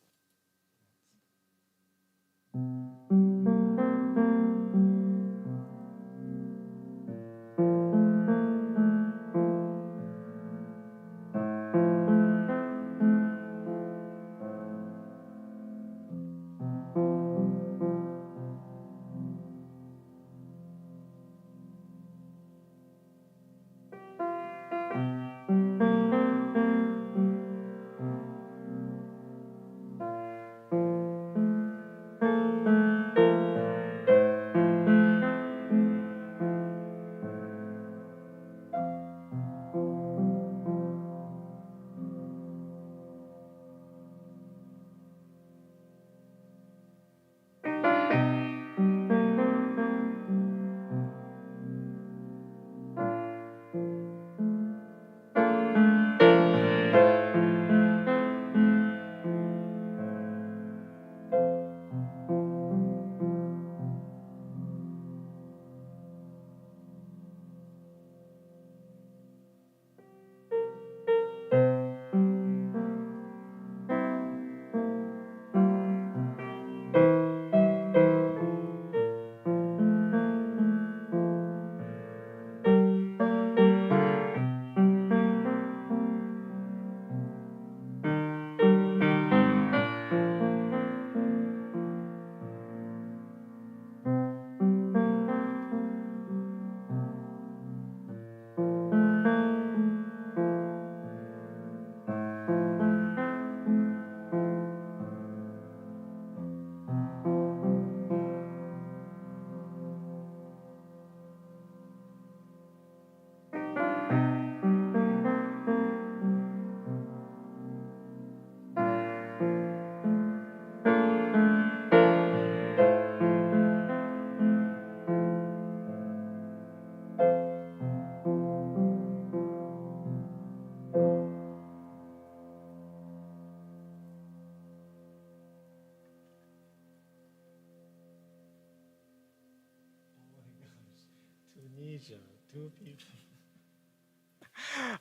Tunisia, two people.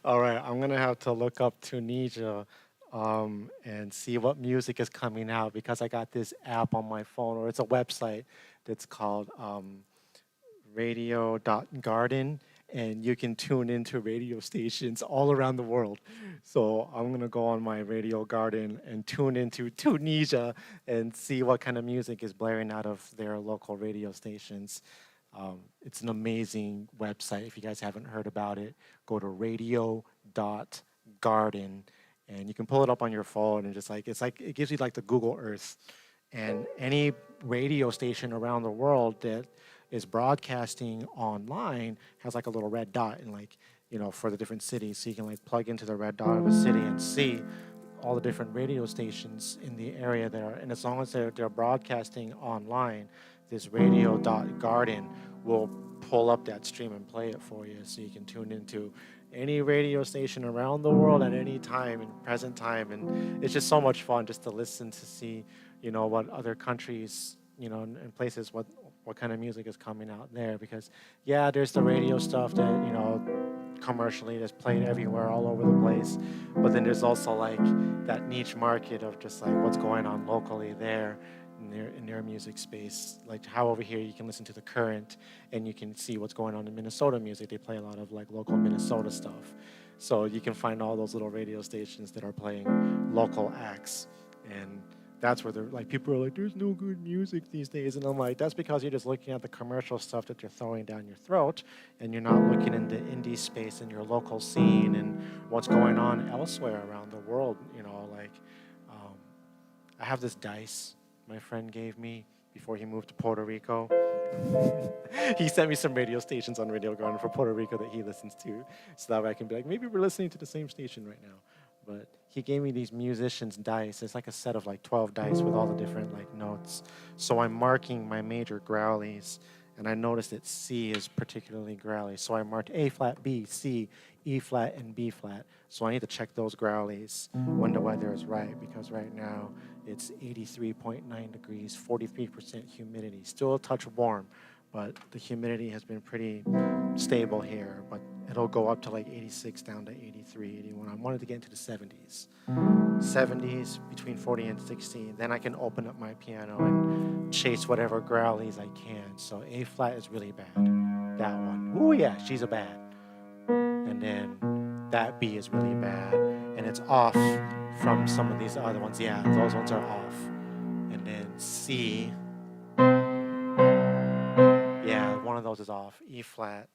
All right, I'm gonna have to look up Tunisia and see what music is coming out because I got this app on my phone, or it's a website that's called radio.garden, and you can tune into radio stations all around the world. So I'm gonna go on my radio garden and tune into Tunisia and see what kind of music is blaring out of their local radio stations. It's an amazing website. If you guys haven't heard about it, go to radio.garden and you can pull it up on your phone and just like it gives you like the Google Earth, and any radio station around the world that is broadcasting online has like a little red dot, and like, you know, for the different cities, so you can like plug into the red dot of a city and see all the different radio stations in the area there. And as long as they're broadcasting online, this radio.garden will pull up that stream and play it for you, so you can tune into any radio station around the world at any time in present time. And it's just so much fun just to listen to see, you know, what other countries, you know, and places, what kind of music is coming out there. Because yeah, there's the radio stuff that, you know, commercially that's played everywhere all over the place, but then there's also like that niche market of just like what's going on locally there in their music space. Like how over here you can listen to The Current and you can see what's going on in Minnesota music. They play a lot of like local Minnesota stuff, so you can find all those little radio stations that are playing local acts. And that's where they're like, people are like, there's no good music these days. And I'm like, that's because you're just looking at the commercial stuff that you're throwing down your throat, and you're not looking into indie space and your local scene and what's going on elsewhere around the world. You know, like I have this dice my friend gave me before he moved to Puerto Rico. He sent me some radio stations on Radio Garden for Puerto Rico that he listens to, so that way I can be like, maybe we're listening to the same station right now. But he gave me these musicians' dice. It's like a set of like 12 dice with all the different like notes. So I'm marking my major growlies, and I noticed that C is particularly growly. So I marked A flat, B, C, E flat, and B flat. So I need to check those growlies when the weather is right, because right now It's 83.9 degrees, 43% humidity. Still a touch warm, but the humidity has been pretty stable here. But it'll go up to like 86 down to 83, 81. I wanted to get into the 70s. 70s, between 40 and 60. Then I can open up my piano and chase whatever growlies I can. So A flat is really bad. That one. Ooh, yeah, she's a bad. And then that B is really bad. And it's off from some of these other ones. Yeah, those ones are off. And then C. Yeah, one of those is off. E flat.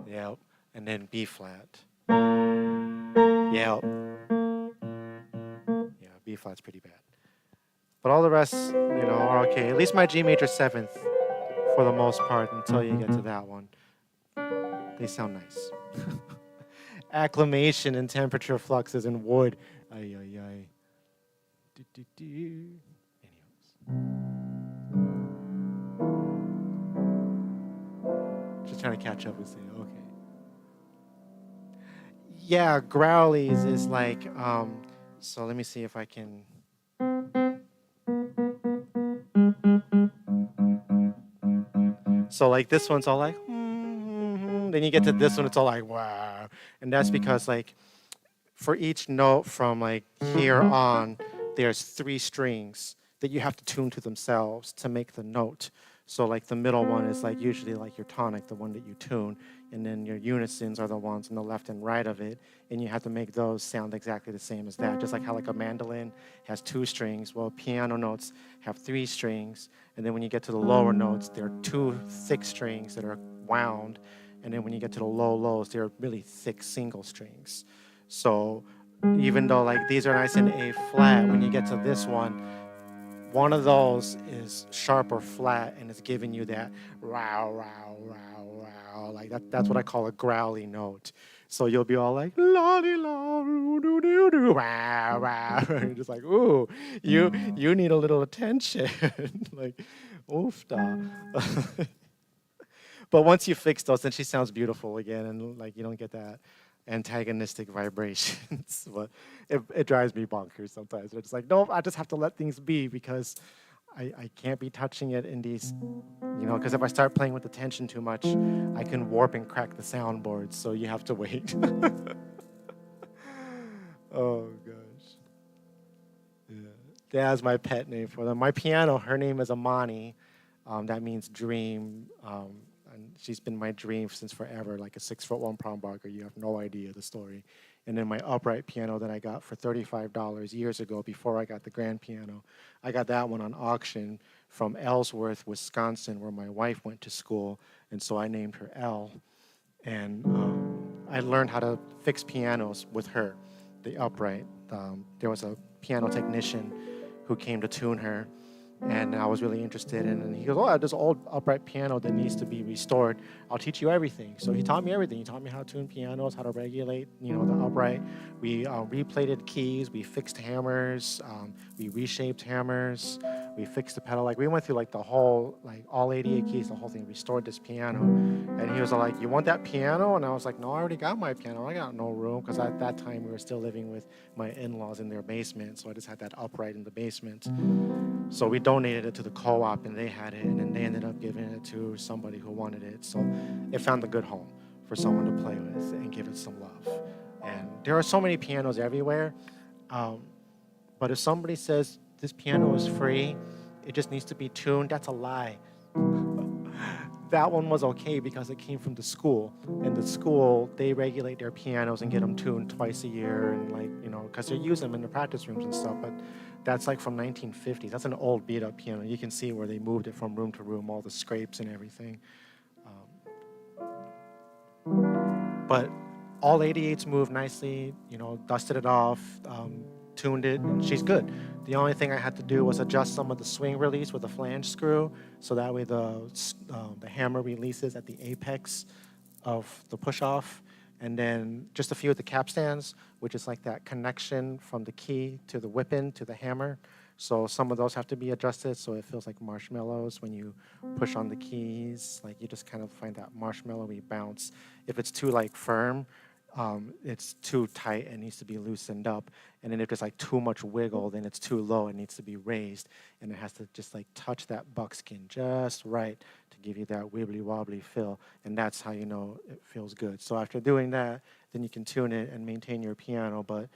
Yep. And then B flat. Yep. Yeah, B flat's pretty bad. But all the rest, are okay. At least my G major 7th, for the most part, until you get to that one. They sound nice. Acclimation and temperature fluxes in wood. Ay, ay, ay. Anyways. Just trying to catch up and say, okay. Yeah, growlies is like, so let me see if I can. So like this one's all like, then you get to this one, it's all like, wow. And that's because like for each note from like here on, there's 3 strings that you have to tune to themselves to make the note. So like the middle one is like usually like your tonic, the one that you tune. And then your unisons are the ones on the left and right of it. And you have to make those sound exactly the same as that. Just like how like a mandolin has 2 strings. Well, piano notes have 3 strings. And then when you get to the lower notes, there are 2 thick strings that are wound. And then when you get to the low lows, they're really thick single strings. So even though like these are nice in A flat, when you get to this one of those is sharp or flat, and it's giving you that row, row, row, row. Like that's what I call a growly note. So you'll be all like la di la doo doo doo doo wow wow. You're just like, ooh, you need a little attention. Like, oof da. But once you fix those, then she sounds beautiful again, and like you don't get that antagonistic vibrations. But it drives me bonkers sometimes. It's like, nope, I just have to let things be because I can't be touching it in these, because if I start playing with the tension too much, I can warp and crack the soundboard. So you have to wait. Oh gosh. Yeah. That's my pet name for them. My piano, her name is Amani. That means dream. And she's been my dream since forever, like a 6'1" Prombarger. You have no idea the story. And then my upright piano that I got for $35 years ago before I got the grand piano. I got that one on auction from Ellsworth, Wisconsin, where my wife went to school. And so I named her Elle. And I learned how to fix pianos with her, the upright. There was a piano technician who came to tune her. And I was really interested in it. And he goes, oh, I have this old upright piano that needs to be restored. I'll teach you everything. So he taught me everything. He taught me how to tune pianos, how to regulate, the upright. We replated keys. We fixed hammers. We reshaped hammers. We fixed the pedal. Like, we went through, like, the whole, like, all 88 keys, the whole thing. Restored this piano. And he was like, you want that piano? And I was like, no, I already got my piano. I got no room. Because at that time, we were still living with my in-laws in their basement. So I just had that upright in the basement. So we donated it to the co-op, and they had it, and then they ended up giving it to somebody who wanted it. So it found a good home for someone to play with and give it some love. And there are so many pianos everywhere. But if somebody says this piano is free, it just needs to be tuned, that's a lie. That one was okay because it came from the school. And the school, they regulate their pianos and get them tuned twice a year, and because they use them in the practice rooms and stuff. But that's like from 1950s. That's an old beat-up piano. You can see where they moved it from room to room, all the scrapes and everything. But all 88s moved nicely, dusted it off, tuned it, and she's good. The only thing I had to do was adjust some of the swing release with a flange screw, so that way the hammer releases at the apex of the push-off, and then just a few of the capstans, which is like that connection from the key to the whip-in to the hammer. So some of those have to be adjusted so it feels like marshmallows when you push on the keys. Like you just kind of find that marshmallowy bounce. If it's too like firm, it's too tight and needs to be loosened up. And then if there's like too much wiggle, then it's too low and needs to be raised. And it has to just like touch that buckskin just right to give you that wibbly wobbly feel. And that's how you know it feels good. So after doing that, then you can tune it and maintain your piano. But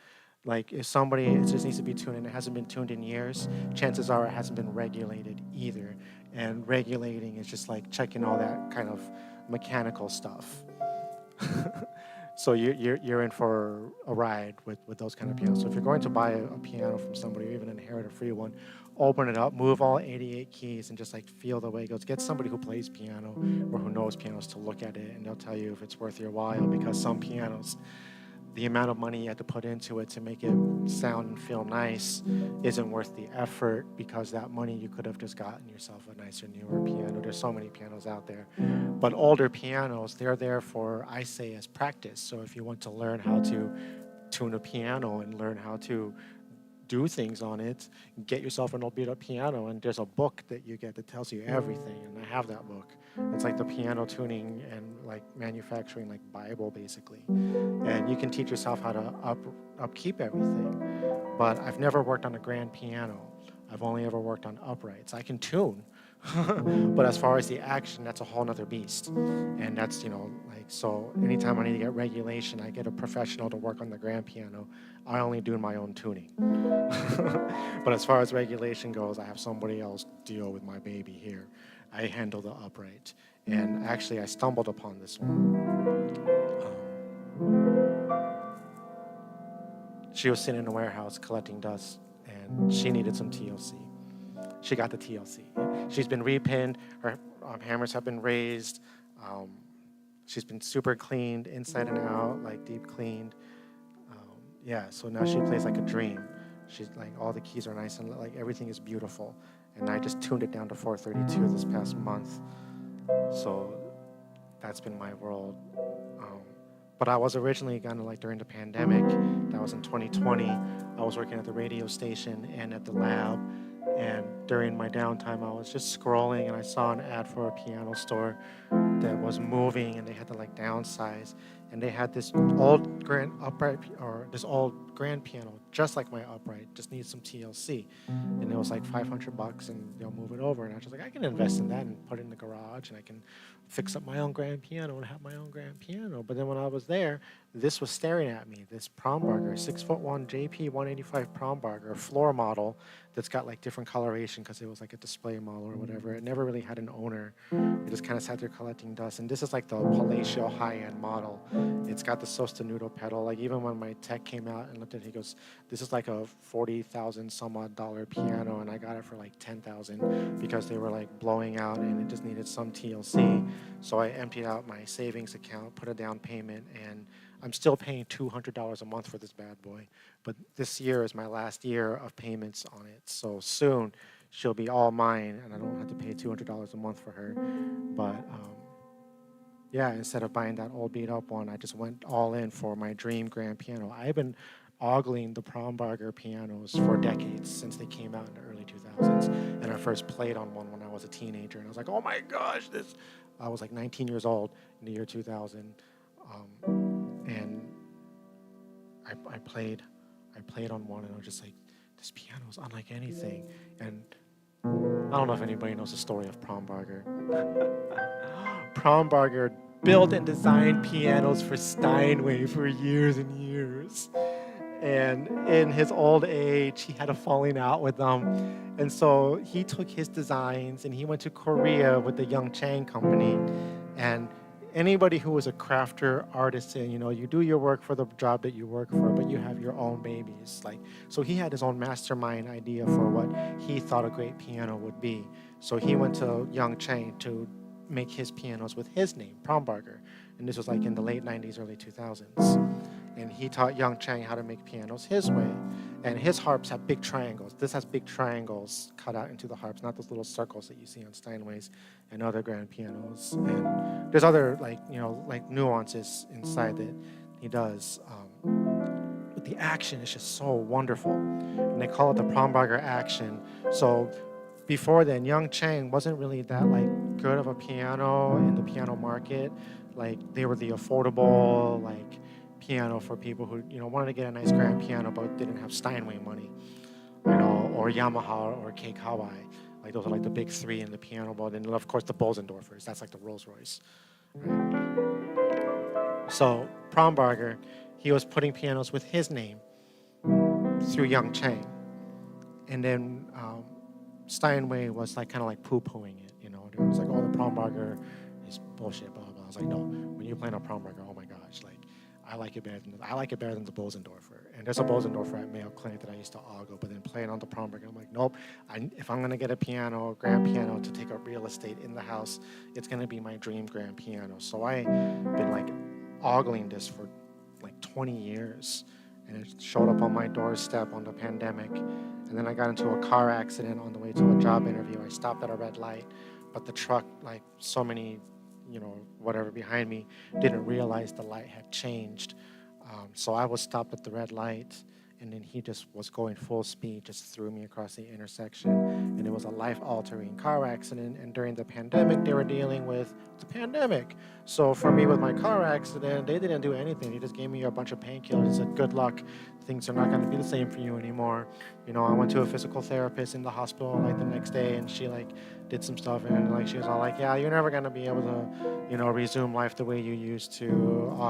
like if somebody it just needs to be tuned and it hasn't been tuned in years, chances are it hasn't been regulated either. And regulating is just like checking all that kind of mechanical stuff. So you're in for a ride with those kind of pianos. So if you're going to buy a piano from somebody or even inherit a free one, open it up, move all 88 keys, and just like feel the way it goes. Get somebody who plays piano or who knows pianos to look at it, and they'll tell you if it's worth your while, because some pianos, the amount of money you have to put into it to make it sound and feel nice isn't worth the effort, because that money you could have just gotten yourself a nicer, newer piano. There's so many pianos out there. But older pianos, they're there for, I say, as practice. So if you want to learn how to tune a piano and learn how to do things on it, get yourself an old beat up piano, and there's a book that you get that tells you everything, and I have that book. It's like the piano tuning and like manufacturing like Bible basically, and you can teach yourself how to upkeep everything. But I've never worked on a grand piano. I've only ever worked on uprights. I can tune, but as far as the action, that's a whole nother beast. And that's, like, so anytime I need to get regulation, I get a professional to work on the grand piano. I only do my own tuning. But as far as regulation goes, I have somebody else deal with my baby here. I handle the upright. And actually, I stumbled upon this one. She was sitting in a warehouse collecting dust, and she needed some TLC. She got the TLC. She's been repinned. Her hammers have been raised. She's been super cleaned inside and out, like deep cleaned. So now she plays like a dream. She's like, all the keys are nice and like everything is beautiful. And I just tuned it down to 432 this past month. So that's been my world. But I was originally kind of like during the pandemic. That was in 2020. I was working at the radio station and at the lab. And during my downtime, I was just scrolling and I saw an ad for a piano store that was moving, and they had to like downsize. And they had this old grand upright, or this old grand piano, just like my upright, just needs some TLC. And it was like $500 and they'll move it over. And I was just like, I can invest in that and put it in the garage, and I can fix up my own grand piano and have my own grand piano. But then when I was there, this was staring at me, this Prombarger, 6'1" JP 185 Prombarger, floor model that's got like different coloration because it was like a display model or whatever. It never really had an owner. It just kind of sat there collecting dust. And this is like the palatial high-end model. It's got the sostenuto pedal. Like even when my tech came out and looked at it, he goes, this is like a $40,000 some odd dollar piano, and I got it for like $10,000 because they were like blowing out and it just needed some TLC. So I emptied out my savings account, put a down payment, and I'm still paying $200 a month for this bad boy. But this year is my last year of payments on it. So soon she'll be all mine and I don't have to pay $200 a month for her. But instead of buying that old beat up one, I just went all in for my dream grand piano. I've been ogling the Prombarger pianos for decades, since they came out in the early 2000s. And I first played on one when I was a teenager, and I was like, oh my gosh, I was like 19 years old in the year 2000. And I played on one, and I was just like, this piano is unlike anything. And I don't know if anybody knows the story of Prombarger. Prombarger built and designed pianos for Steinway for years and years. And in his old age, he had a falling out with them. And so he took his designs and he went to Korea with the Young Chang company. And anybody who was a crafter, artisan, you do your work for the job that you work for, but you have your own babies. So he had his own mastermind idea for what he thought a great piano would be. So he went to Young Chang to make his pianos with his name, Prombarger. And this was like in the late 90s, early 2000s. And he taught Young Chang how to make pianos his way. And his harps have big triangles. This has big triangles cut out into the harps, not those little circles that you see on Steinways and other grand pianos. And there's other like nuances inside that he does. But the action is just so wonderful. And they call it the Prombarger action. So before then, Young Chang wasn't really that like good of a piano in the piano market. Like they were the affordable, like piano for people who, wanted to get a nice grand piano but didn't have Steinway money, or Yamaha or Keikawai. Like those are like the big three in the piano world. And of course the Bosendorfers, that's like the Rolls Royce. Right? So Prombarger, he was putting pianos with his name through Young Chang. And then Steinway was like kind of like poo-pooing it, It was like, oh, the Prombarger is bullshit, blah, blah, blah. I was like, no, when you're playing a Prombarger, oh my gosh, like, I like it better than the Bosendorfer. And there's a Bosendorfer at Mayo Clinic that I used to ogle, but then playing on the Prombarger, I'm like, nope, if I'm going to get a grand piano to take up real estate in the house, it's going to be my dream grand piano. So I've been like ogling this for like 20 years. And it showed up on my doorstep on the pandemic. And then I got into a car accident on the way to a job interview. I stopped at a red light, but the truck, like so many, whatever behind me, didn't realize the light had changed. So I was stopped at the red light, and then he just was going full speed, just threw me across the intersection. And it was a life-altering car accident. And during the pandemic, they were dealing with the pandemic. So for me with my car accident, they didn't do anything. They just gave me a bunch of painkillers and said, good luck. Things are not going to be the same for you anymore. I went to a physical therapist in the hospital like the next day, and she like did some stuff, and like she was all like, yeah, you're never going to be able to, resume life the way you used to.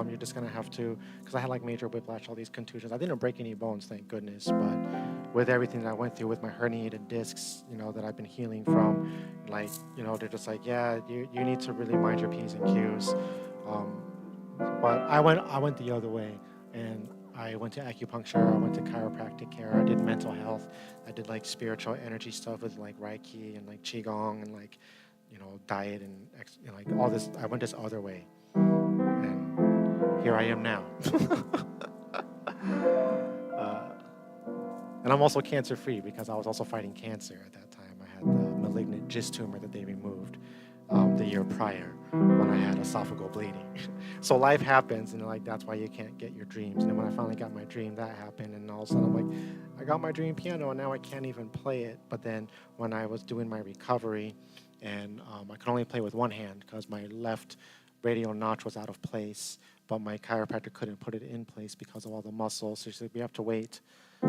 You're just going to have to, because I had like major whiplash, all these contusions. I didn't break any bones, thank goodness, but with everything that I went through with my herniated discs, that I've been healing from, like, they're just like, yeah, you need to really mind your P's and Q's. But I went the other way, and I went to acupuncture, I went to chiropractic care, I did mental health, I did like spiritual energy stuff with like Reiki and like Qigong and like, diet and like all this. I went this other way, and here I am now. And I'm also cancer-free because I was also fighting cancer at that time. I had the malignant GIST tumor that they removed the year prior when I had esophageal bleeding. So life happens, and like that's why you can't get your dreams. And then when I finally got my dream, that happened, and all of a sudden I'm like, I got my dream piano, and now I can't even play it. But then when I was doing my recovery, and I could only play with one hand because my left radial notch was out of place, but my chiropractor couldn't put it in place because of all the muscles. So she said, we have to wait.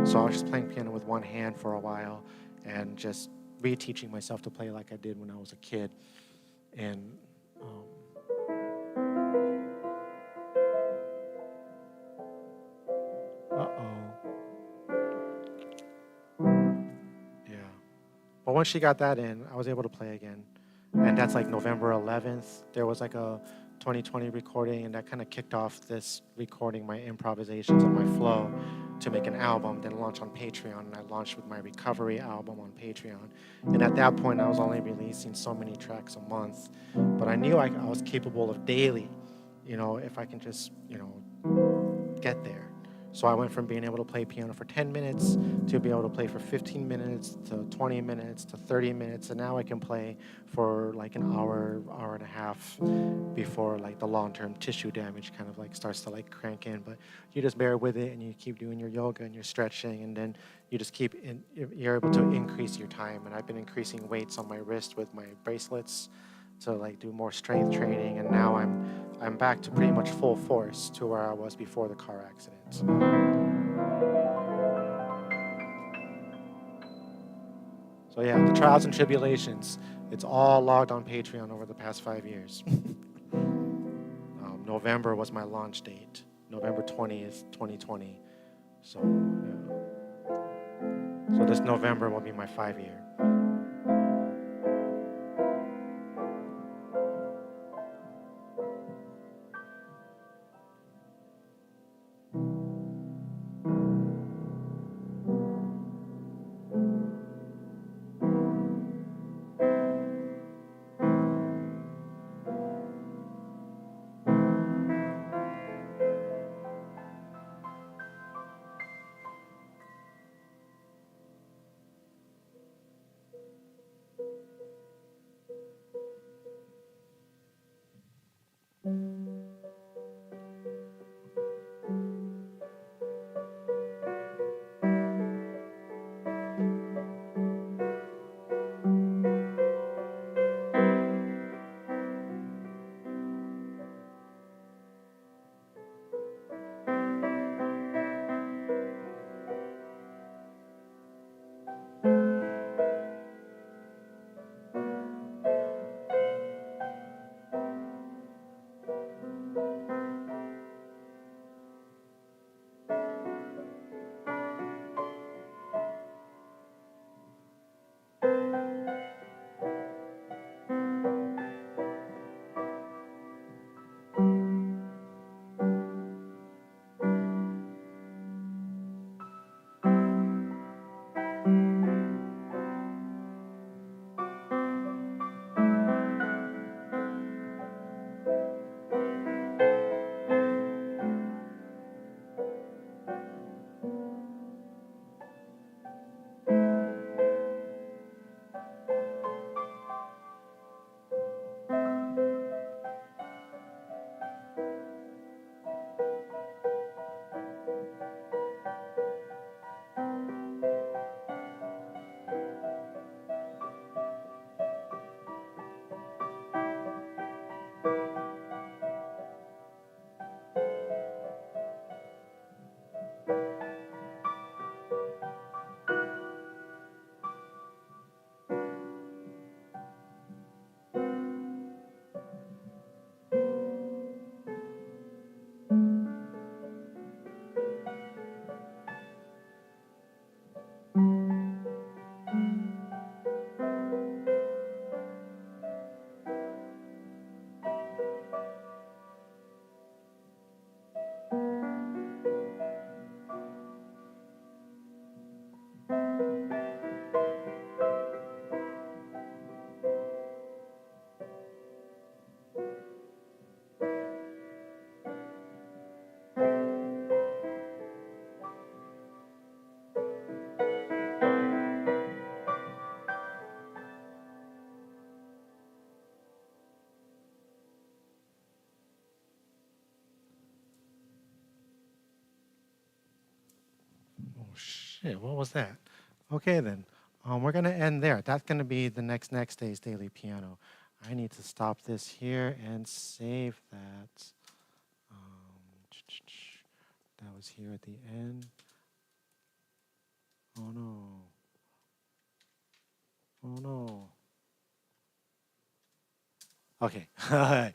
So I was just playing piano with one hand for a while and just reteaching myself to play like I did when I was a kid. And yeah. But once she got that in, I was able to play again. And that's like November 11th. There was like a 2020 recording, and that kind of kicked off this recording, my improvisations and my flow, to make an album, then launch on Patreon. And I launched with my recovery album on Patreon. And at that point, I was only releasing so many tracks a month. But I knew I was capable of daily, if I can just, get there. So I went from being able to play piano for 10 minutes to be able to play for 15 minutes to 20 minutes to 30 minutes. And now I can play for like an hour, hour and a half before like the long-term tissue damage kind of like starts to like crank in. But you just bear with it, and you keep doing your yoga and your stretching, and then you just you're able to increase your time. And I've been increasing weights on my wrist with my bracelets to like do more strength training, and now I'm back to pretty much full force to where I was before the car accident. So yeah, the trials and tribulations, it's all logged on Patreon over the past 5 years. November was my launch date, November 20th, 2020. So yeah. So this November will be my 5-year. shit, what was that? Okay, then. We're going to end there. That's going to be the next day's daily piano. I need to stop this here and save that. That was here at the end. Oh no. Oh no. Okay. All right.